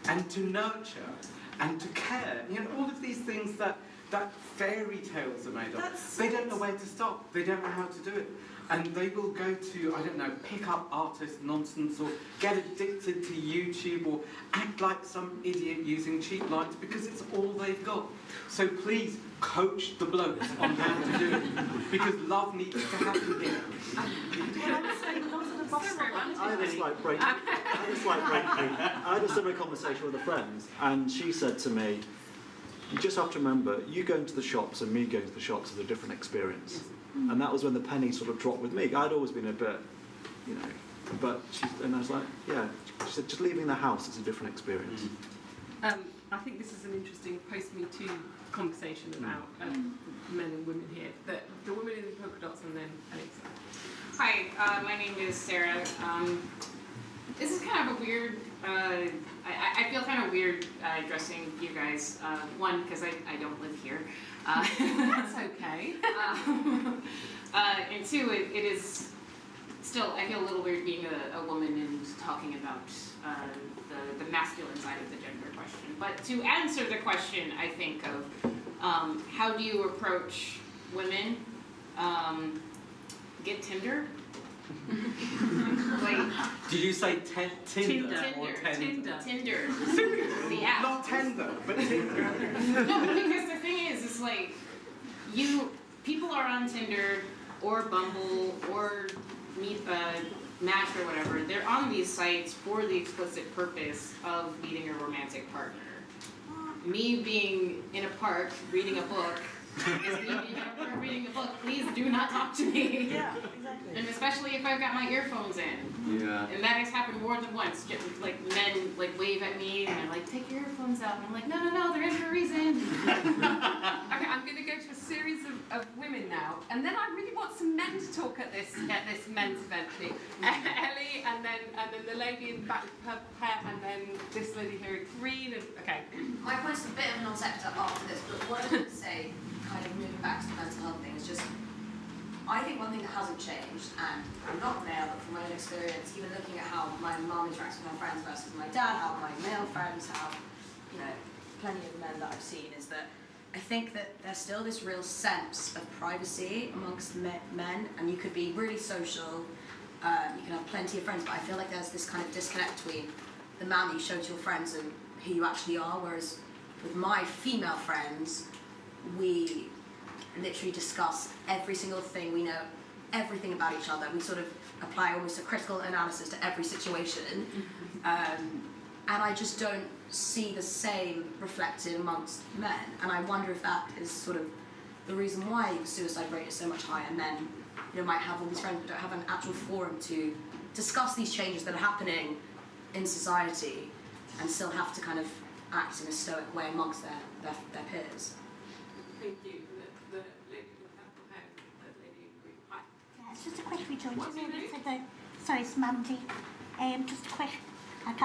and to nurture and to care. You know, all of these things that fairy tales are made of. They don't know where to stop. They don't know how to do it. And they will go to, I don't know, pick up artist nonsense or get addicted to YouTube or act like some idiot using cheap lights because it's all they've got. So please coach the blokes on how to do it, because love needs to happen here. I had a slight break. I had a similar conversation with a friend, and she said to me, you just have to remember, you going to the shops and me going to the shops is a different experience. And that was when the penny sort of dropped with me. I'd always been a bit, you know, and I was like, yeah, she said, just leaving the house is a different experience. I think this is an interesting post-MeToo conversation about men and women here. The woman in the polka dots and then Alexa. Hi, my name is Sarah. This is kind of a weird, I feel kind of weird addressing you guys. One, because I don't live here. That's okay. And two, it is still, I feel a little weird being a woman and talking about the masculine side of the gender question. But to answer the question, I think of how do you approach women? Get Tinder? Like, did you say Tinder or Tender? Tinder. The app. Not Tender, but Tinder. No, because the thing is like, people are on Tinder or Bumble or Match or whatever. They're on these sites for the explicit purpose of meeting a romantic partner. Me being in a park reading a book is me being in a park reading a book. Please do not talk to me. Yeah, exactly. And especially if I've got my earphones in. Yeah. And that has happened more than once. Just, like, men like wave at me and they're like, take your earphones out. And I'm like, no, there is a reason. Okay, I'm going to go to a series of women now out, and then I really want some men to talk at this men's event, please. Ellie, and then the lady in the back with purple hair, and then this lady here in green. And, okay. My point's a bit of a non sequitur after this, but what I want to say, kind of moving back to the mental health thing, is just I think one thing that hasn't changed, and I'm not male, but from my own experience, even looking at how my mum interacts with her friends versus my dad, how my male friends, how, you know, plenty of men that I've seen, is that I think that there's still this real sense of privacy amongst men, and you could be really social, you can have plenty of friends, but I feel like there's this kind of disconnect between the man that you show to your friends and who you actually are, whereas with my female friends, we literally discuss every single thing, we know everything about each other, we sort of apply almost a critical analysis to every situation, and I just don't see the same reflected amongst men, and I wonder if that is sort of the reason why the suicide rate is so much higher. Men, you know, might have all these friends but don't have an actual forum to discuss these changes that are happening in society and still have to kind of act in a stoic way amongst their peers. Thank you. The lady with purple hair, the lady in green. Hi. Yeah, it's just a quick rejoinder for the... Sorry, it's Mandy. Just a quick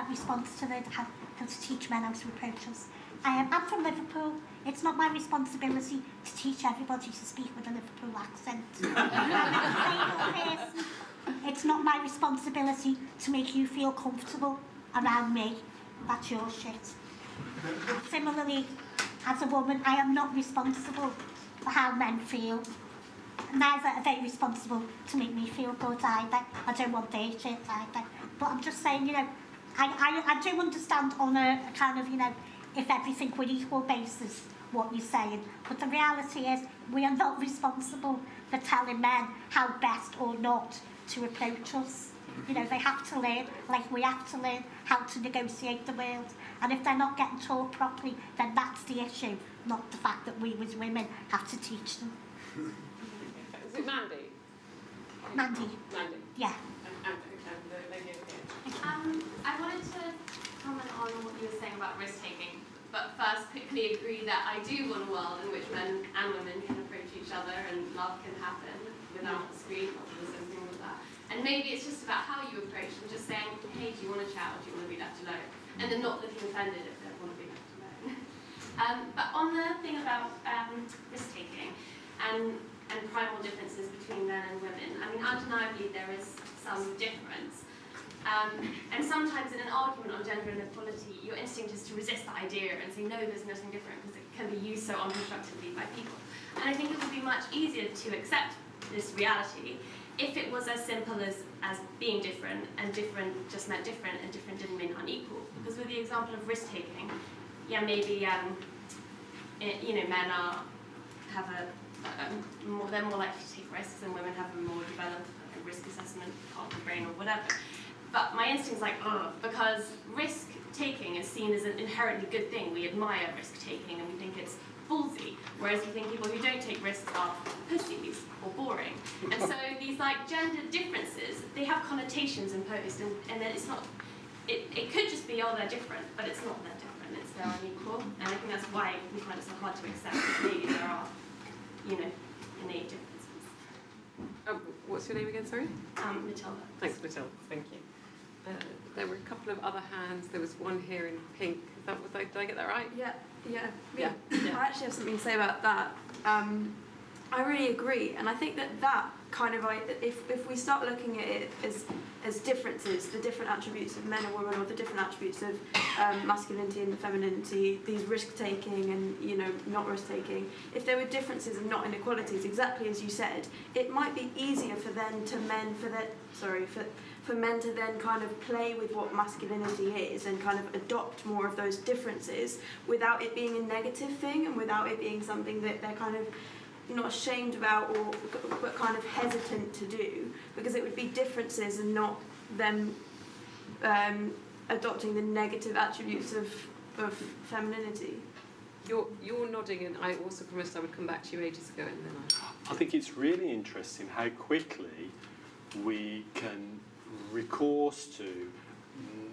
response to the how to teach men how to approach us. I'm from Liverpool. It's not my responsibility to teach everybody to speak with a Liverpool accent. I'm a disabled person. It's not my responsibility to make you feel comfortable around me. That's your shit. Similarly, as a woman, I am not responsible for how men feel. Neither are they responsible to make me feel good either. I don't want their shit either. But I'm just saying, you know, I do understand on a kind of, you know, if everything were equal basis, what you're saying. But the reality is, we are not responsible for telling men how best or not to approach us. You know, they have to learn, like we have to learn how to negotiate the world. And if they're not getting taught properly, then that's the issue, not the fact that we as women have to teach them. Is it Mandy? Mandy. Mandy. Yeah. The lady over here. I wanted to comment on what you were saying about risk-taking, but first quickly agree that I do want a world in which men and women can approach each other and love can happen without a screen or something like that. And maybe it's just about how you approach them, just saying, hey, do you want to chat or do you want to be left alone? And then not looking offended if they want to be left alone. But on the thing about risk-taking and primal differences between men and women, I mean, undeniably there is some difference. And sometimes in an argument on gender inequality, your instinct is to resist the idea and say, no, there's nothing different, because it can be used so unconstructively by people. And I think it would be much easier to accept this reality if it was as simple as being different, and different just meant different, and different didn't mean unequal. Because with the example of risk-taking, yeah, maybe you know, men they're more likely to take risks, and women have a more developed risk assessment part of the brain or whatever. But my instinct is like, ugh, because risk-taking is seen as an inherently good thing. We admire risk-taking and we think it's ballsy, whereas we think people who don't take risks are pussies or boring. And so these like gender differences, they have connotations imposed, and then it's not, it could just be, oh, they're different, but it's not they're different, it's they're unequal. And I think that's why we find it so hard to accept that maybe there are, you know, innate differences. Oh, what's your name again, sorry? Matilda. Thanks, Matilda, thank you. There were a couple of other hands. There was one here in pink. Did I get that right? Yeah. Yeah. I actually have something to say about that. I really agree, and I think that kind of, if we start looking at it as differences, the different attributes of men and women, or the different attributes of masculinity and femininity, these risk-taking and, you know, not risk-taking, if there were differences and not inequalities, exactly as you said, it might be easier for men to then kind of play with what masculinity is and kind of adopt more of those differences without it being a negative thing, and without it being something that they're kind of not ashamed about, or but kind of hesitant to do, because it would be differences and not them adopting the negative attributes of femininity. You're nodding, and I also promised I would come back to you ages ago, and then I think it's really interesting how quickly we can recourse to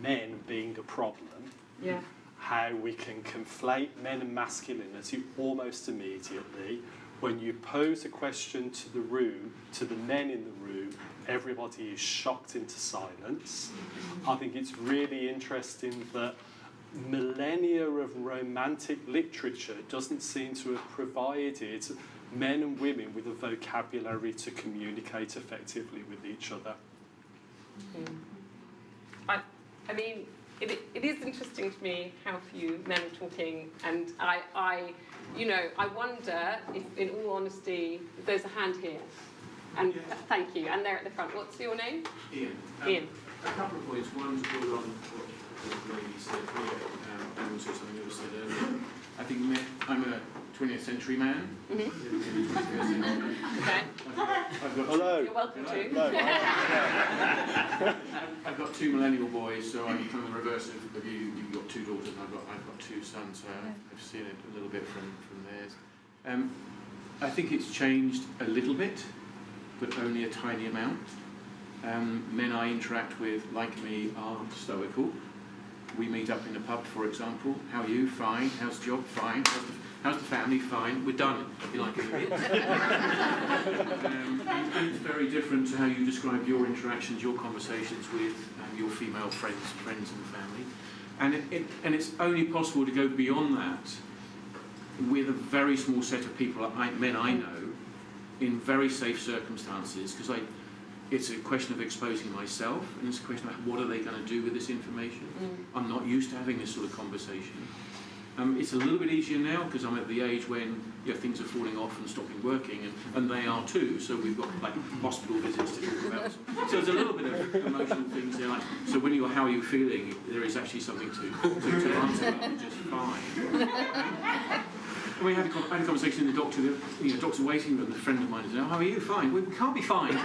men being the problem. Yeah. how we can conflate men and masculinity almost immediately. When you pose a question to the room, to the men in the room, everybody is shocked into silence. I think it's really interesting that millennia of romantic literature doesn't seem to have provided men and women with a vocabulary to communicate effectively with each other. I mean, it is interesting to me how few men are talking, and I wonder if, in all honesty, there's a hand here. And thank you. And they're at the front. What's your name? Ian. Ian. A couple of points. One to build on what the lady said here, and also something that was said earlier. I think I'm a 20th century man. Okay. Hello. You're welcome to. I've got 2 millennial boys, so I'm kind of the reverse of you. You've got 2 daughters, and I've got 2 sons, so I've seen it a little bit from theirs. I think it's changed a little bit, but only a tiny amount. Men I interact with, like me, are stoical. We meet up in a pub, for example. How are you? Fine. How's the job? Fine. How's the family? Fine. We're done. You like it? And it's very different to how you describe your interactions, your conversations with your female friends and family. And it's only possible to go beyond that with a very small set of people, men I know, in very safe circumstances, because it's a question of exposing myself, and it's a question of what are they going to do with this information. I'm not used to having this sort of conversation. It's a little bit easier now because I'm at the age when things are falling off and stopping working, and they are too. So we've got like hospital visits to talk about. So there's a little bit of emotional things there. So when you're how are you feeling, there is actually something to answer about, which is fine. We had a conversation in the doctor's waiting room. A friend of mine said, "Oh, how are you? Fine." We can't be fine. The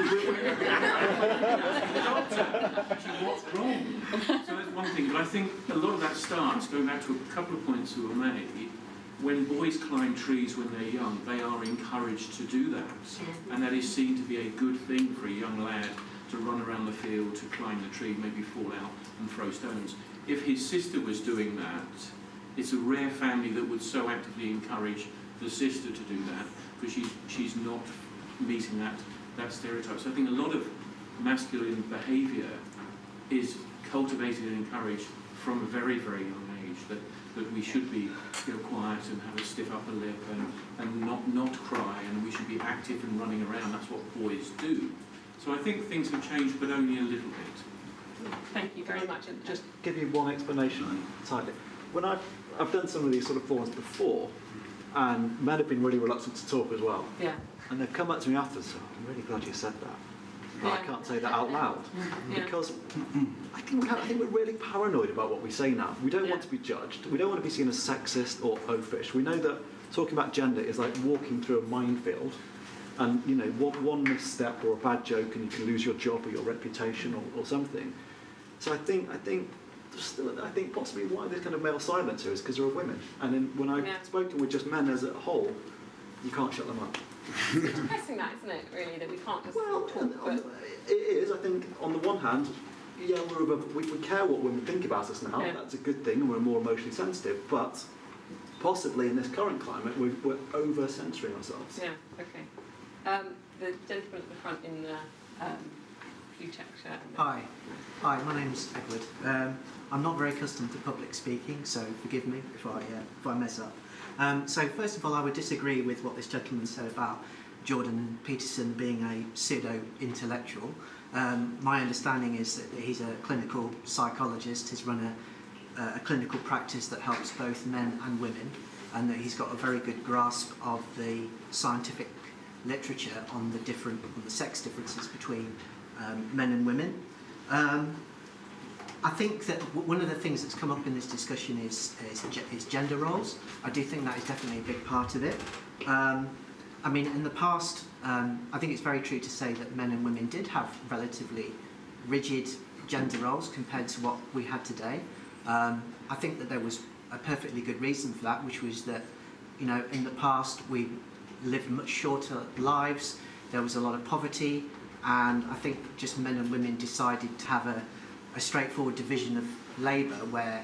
doctor. Actually, what's wrong? So that's one thing. But I think a lot of that starts going back to a couple of points that were made. When boys climb trees when they're young, they are encouraged to do that, and that is seen to be a good thing for a young lad to run around the field, to climb the tree, maybe fall out and throw stones. If his sister was doing that, it's a rare family that would so actively encourage the sister to do that, because she's not meeting that stereotype. So I think a lot of masculine behaviour is cultivated and encouraged from a very, very young age, that we should be quiet and have a stiff upper lip and not cry, and we should be active and running around. That's what boys do. So I think things have changed, but only a little bit. Thank you very much. Just give you one explanation slightly. When I've done some of these sort of forums before, and men have been really reluctant to talk as well. Yeah. And they've come up to me after, so I'm really glad you said that. But I can't say that out loud. Because I think we're really paranoid about what we say now. We don't want to be judged. We don't want to be seen as sexist or oafish. We know that talking about gender is like walking through a minefield. And, one misstep or a bad joke and you can lose your job or your reputation or something. So I think possibly why there's kind of male silence here is because there are women. And then when I've spoken with just men as a whole, you can't shut them up. It's depressing that, isn't it, really, that we can't just talk. But it is. I think, on the one hand, we care what women think about us now. That's a good thing, and we're more emotionally sensitive. But possibly in this current climate, we're over-censoring ourselves. Yeah, okay. The gentleman at the front in the blue check shirt. Hi, my name's Edward. I'm not very accustomed to public speaking, so forgive me if I mess up. So first of all, I would disagree with what this gentleman said about Jordan Peterson being a pseudo-intellectual. My understanding is that he's a clinical psychologist. He's run a clinical practice that helps both men and women, and that he's got a very good grasp of the scientific literature on the sex differences between men and women. I think that one of the things that's come up in this discussion is gender roles. I do think that is definitely a big part of it. I mean, in the past, I think it's very true to say that men and women did have relatively rigid gender roles compared to what we had today. I think that there was a perfectly good reason for that, which was that, in the past we lived much shorter lives, there was a lot of poverty, and I think just men and women decided to have a straightforward division of labour where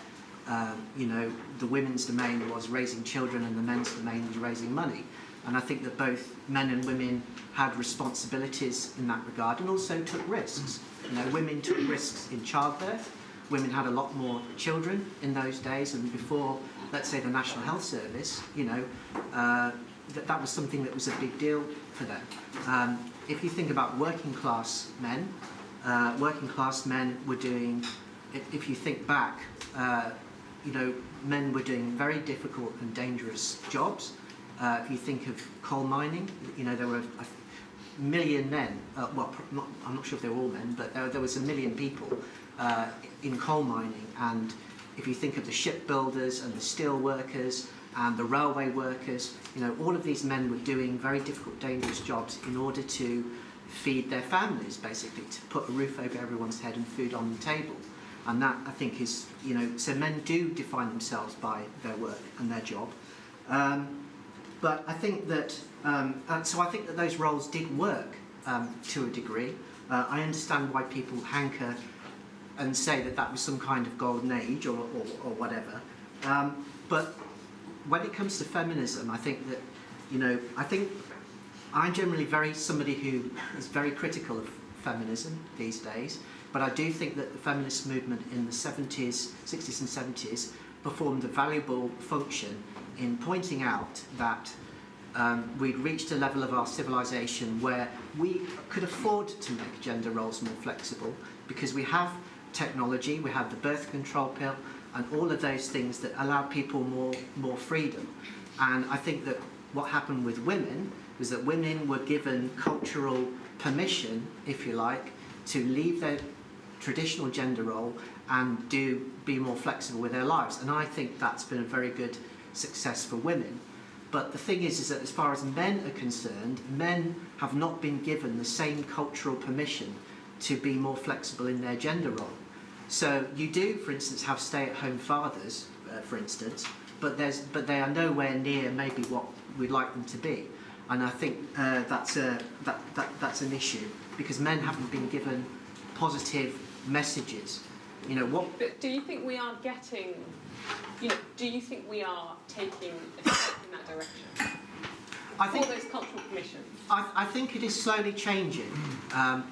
you know, the women's domain was raising children and the men's domain was raising money. And I think that both men and women had responsibilities in that regard and also took risks. You know, women took risks in childbirth. Women had a lot more children in those days, and before, let's say, the National Health Service, you know, that was something that was a big deal for them. If you think about working class men were doing, if you think back, you know, men were doing very difficult and dangerous jobs. If you think of coal mining, you know, there were a million men, well, I'm not sure if they were all men, but there was a million people in coal mining. And if you think of the shipbuilders and the steel workers and the railway workers, you know, all of these men were doing very difficult, dangerous jobs in order to feed their families, basically, to put a roof over everyone's head and food on the table. And that, I think, is, you know, so men do define themselves by their work and their job. But I think that, so I think that those roles did work to a degree. I understand why people hanker and say that that was some kind of golden age or whatever. But when it comes to feminism, I think that, you know, I think I'm generally somebody who is very critical of feminism these days. But I do think that the feminist movement in the 70s, 60s and 70s performed a valuable function in pointing out that we'd reached a level of our civilization where we could afford to make gender roles more flexible because we have technology, we have the birth control pill, and all of those things that allow people more freedom. And I think that what happened with women was that women were given cultural permission, if you like, to leave their traditional gender role and be more flexible with their lives. And I think that's been a very good success for women. But the thing is that as far as men are concerned, men have not been given the same cultural permission to be more flexible in their gender role. So you do, for instance, have stay-at-home fathers, for instance, but they are nowhere near maybe what we'd like them to be. And I think that's an issue because men haven't been given positive messages. You know what? But do you think we are getting? You know, do you think we are taking a step in that direction? I think those cultural permissions. I think it is slowly changing.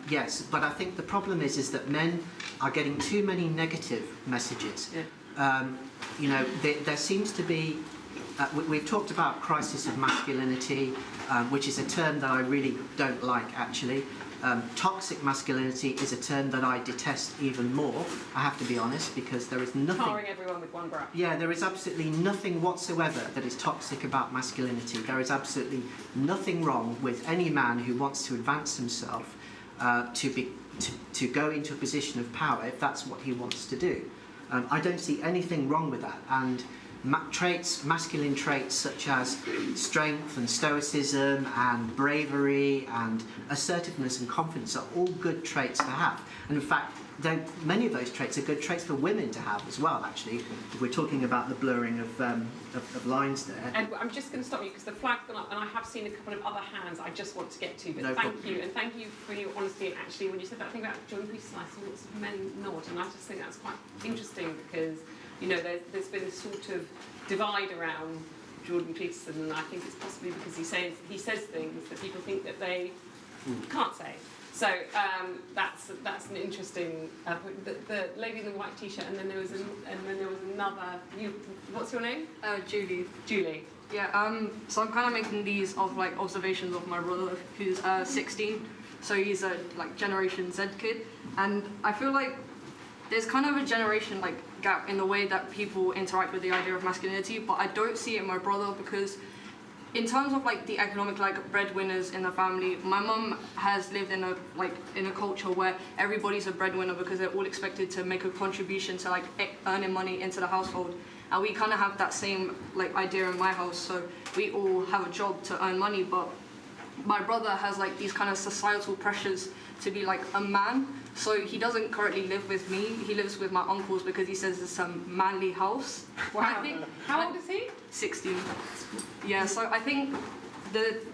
Yes, but I think the problem is that men are getting too many negative messages. Yeah. You know, there seems to be. We've talked about crisis of masculinity, which is a term that I really don't like, actually. Toxic masculinity is a term that I detest even more, I have to be honest, because there is nothing... Tarring everyone with one brush. Yeah, there is absolutely nothing whatsoever that is toxic about masculinity. There is absolutely nothing wrong with any man who wants to advance himself to go into a position of power if that's what he wants to do. I don't see anything wrong with that. And masculine traits such as strength and stoicism and bravery and assertiveness and confidence are all good traits to have. And in fact, many of those traits are good traits for women to have as well, actually, if we're talking about the blurring of lines there. And I'm just going to stop you because the flag's gone up and I have seen a couple of other hands I just want to get to, but thank you, and thank you for your honesty. And actually, when you said that thing about Jordan B Peterson, I saw lots of men nod, and I just think that's quite interesting because, you know, there's been this sort of divide around Jordan Peterson, and I think it's possibly because he says things that people think that they can't say. So that's an interesting point. The lady in the white t-shirt, and then there was another. What's your name? Julie. Julie. Yeah. So I'm kind of making these observations of my brother, who's 16. So he's a Generation Z kid, and I feel like there's kind of a generation gap in the way that people interact with the idea of masculinity, but I don't see it in my brother because in terms of the economic breadwinners in the family, my mum has lived in a culture where everybody's a breadwinner because they're all expected to make a contribution to earning money into the household, and we kind of have that same idea in my house. So we all have a job to earn money, but my brother has these kind of societal pressures to be a man. So he doesn't currently live with me. He lives with my uncles because he says it's a manly house. Wow. How old is he? 16. Yeah. So I think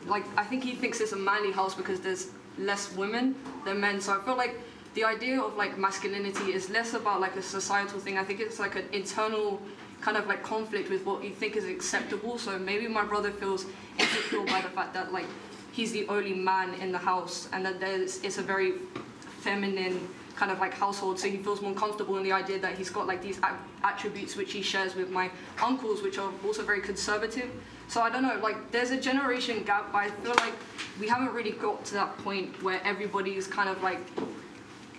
I think he thinks it's a manly house because there's less women than men. So I feel like the idea of like masculinity is less about like a societal thing. I think it's like an internal kind of like conflict with what you think is acceptable. So maybe my brother feels insecure by the fact that like he's the only man in the house, and that it's a very feminine kind of like household, so he feels more comfortable in the idea that he's got like these attributes which he shares with my uncles, which are also very conservative. So I don't know, like there's a generation gap, but I feel like we haven't really got to that point where everybody is kind of like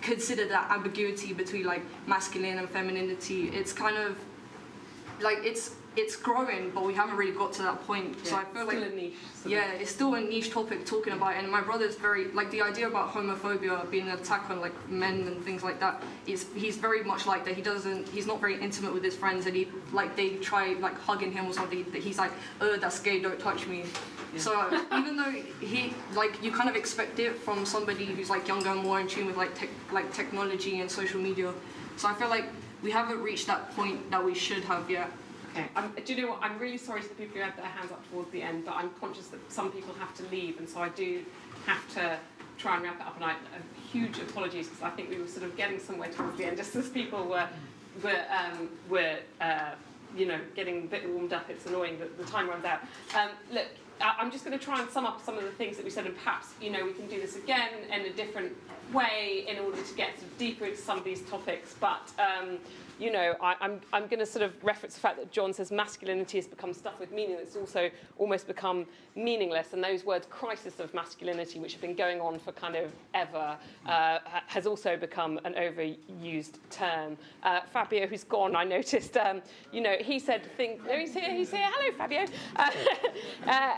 considered that ambiguity between like masculine and femininity. It's kind of like it's growing, but we haven't really got to that point. Yeah, so I feel like still a niche. Yeah, it's still a niche topic talking about, and my brother's very like the idea about homophobia being an attack on like men and things like that. He's very much like that. He's not very intimate with his friends, and they try like hugging him or something. That he's like, oh, that's gay, don't touch me. Yeah. So even though he like you kind of expect it from somebody who's like younger and more in tune with like technology and social media. So I feel like we haven't reached that point that we should have yet. Okay, do you know what, I'm really sorry to the people who had their hands up towards the end, but I'm conscious that some people have to leave, and so I do have to try and wrap it up, and huge apologies, because I think we were sort of getting somewhere towards the end, just as people were you know, getting a bit warmed up. It's annoying that the time runs out. Look, I'm just going to try and sum up some of the things that we said, and perhaps, you know, we can do this again in a different way in order to get sort of deeper into some of these topics, but you know, I'm going to sort of reference the fact that John says masculinity has become stuff with meaning. It's also almost become meaningless. And those words, crisis of masculinity, which have been going on for kind of ever, has also become an overused term. Fabio, who's gone, I noticed, you know, he said, no, he's here. Hello, Fabio.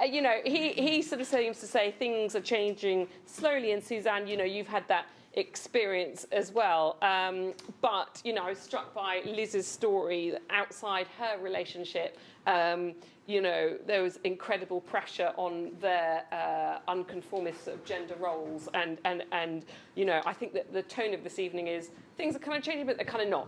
You know, he sort of seems to say things are changing slowly. And Suzanne, you know, you've had that experience as well, but you know, I was struck by Liz's story that outside her relationship, you know, there was incredible pressure on their unconformist sort of gender roles, and you know, I think that the tone of this evening is things are kind of changing, but they're kind of not.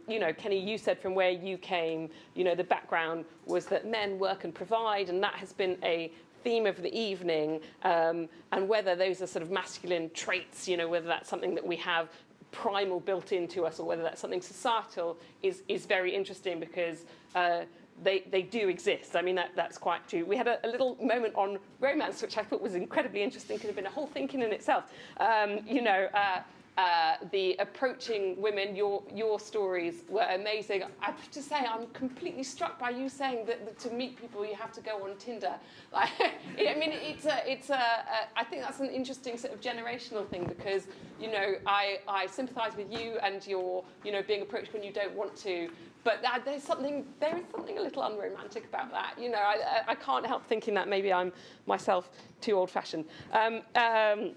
You know, Kenny, you said from where you came, you know, the background was that men work and provide, and that has been a theme of the evening, and whether those are sort of masculine traits, you know, whether that's something that we have primal built into us or whether that's something societal is very interesting, because they do exist. I mean, that's quite true. We had a little moment on romance, which I thought was incredibly interesting, could have been a whole thinking in itself. You know, the approaching women, your stories were amazing. I have to say, I'm completely struck by you saying that to meet people you have to go on Tinder. Like, I mean, I think that's an interesting sort of generational thing, because you know, I sympathise with you and your, you know, being approached when you don't want to. But there is something a little unromantic about that. You know, I can't help thinking that maybe I'm myself too old-fashioned. You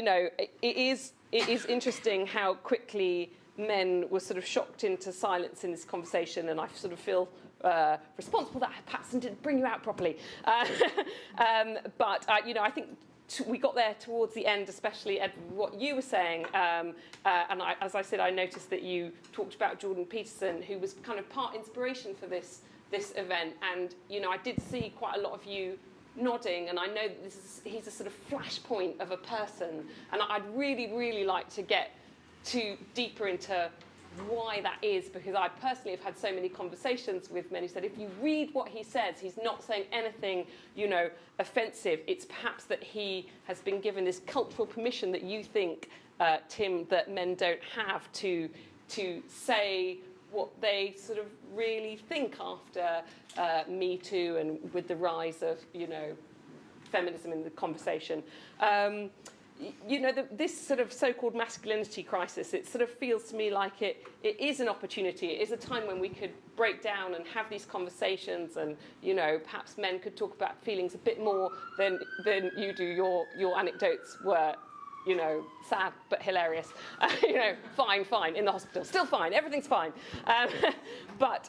know, it is interesting how quickly men were sort of shocked into silence in this conversation, and I sort of feel responsible that perhaps I didn't bring you out properly. But you know, I think we got there towards the end, especially Ed, what you were saying, and as I said, I noticed that you talked about Jordan Peterson, who was kind of part inspiration for this event, and you know, I did see quite a lot of you nodding, and I know that he's a sort of flashpoint of a person, and I'd really, really like to get deeper into why that is, because I personally have had so many conversations with men who said if you read what he says, he's not saying anything, you know, offensive. It's perhaps that he has been given this cultural permission that you think, Tim, that men don't have to say what they sort of really think after Me Too and with the rise of, you know, feminism in the conversation. You know, this sort of so-called masculinity crisis, it sort of feels to me like it is an opportunity. It is a time when we could break down and have these conversations, and, you know, perhaps men could talk about feelings a bit more than you do. Your anecdotes were, you know, sad but hilarious. You know, fine, in the hospital, still fine, everything's fine. But,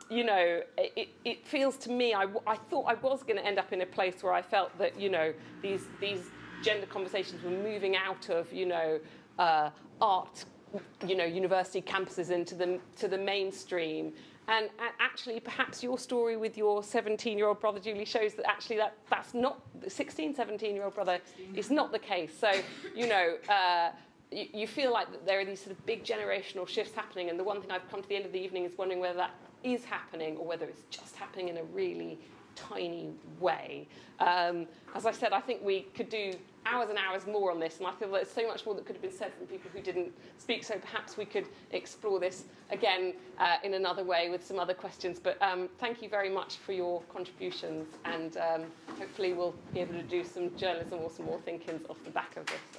you know, it feels to me, I thought I was going to end up in a place where I felt that, you know, these gender conversations were moving out of, you know, art, you know, university campuses into the mainstream, And actually, perhaps your story with your 17-year-old brother, Julie, shows that actually that's not, the 17-year-old brother is not the case. So, you know, you feel like that there are these sort of big generational shifts happening, and the one thing I've come to the end of the evening is wondering whether that is happening or whether it's just happening in a really tiny way. As I said, I think we could do hours and hours more on this, and I feel there's so much more that could have been said from people who didn't speak, so perhaps we could explore this again in another way with some other questions. But thank you very much for your contributions, and hopefully we'll be able to do some journalism or some more think-ins off the back of this.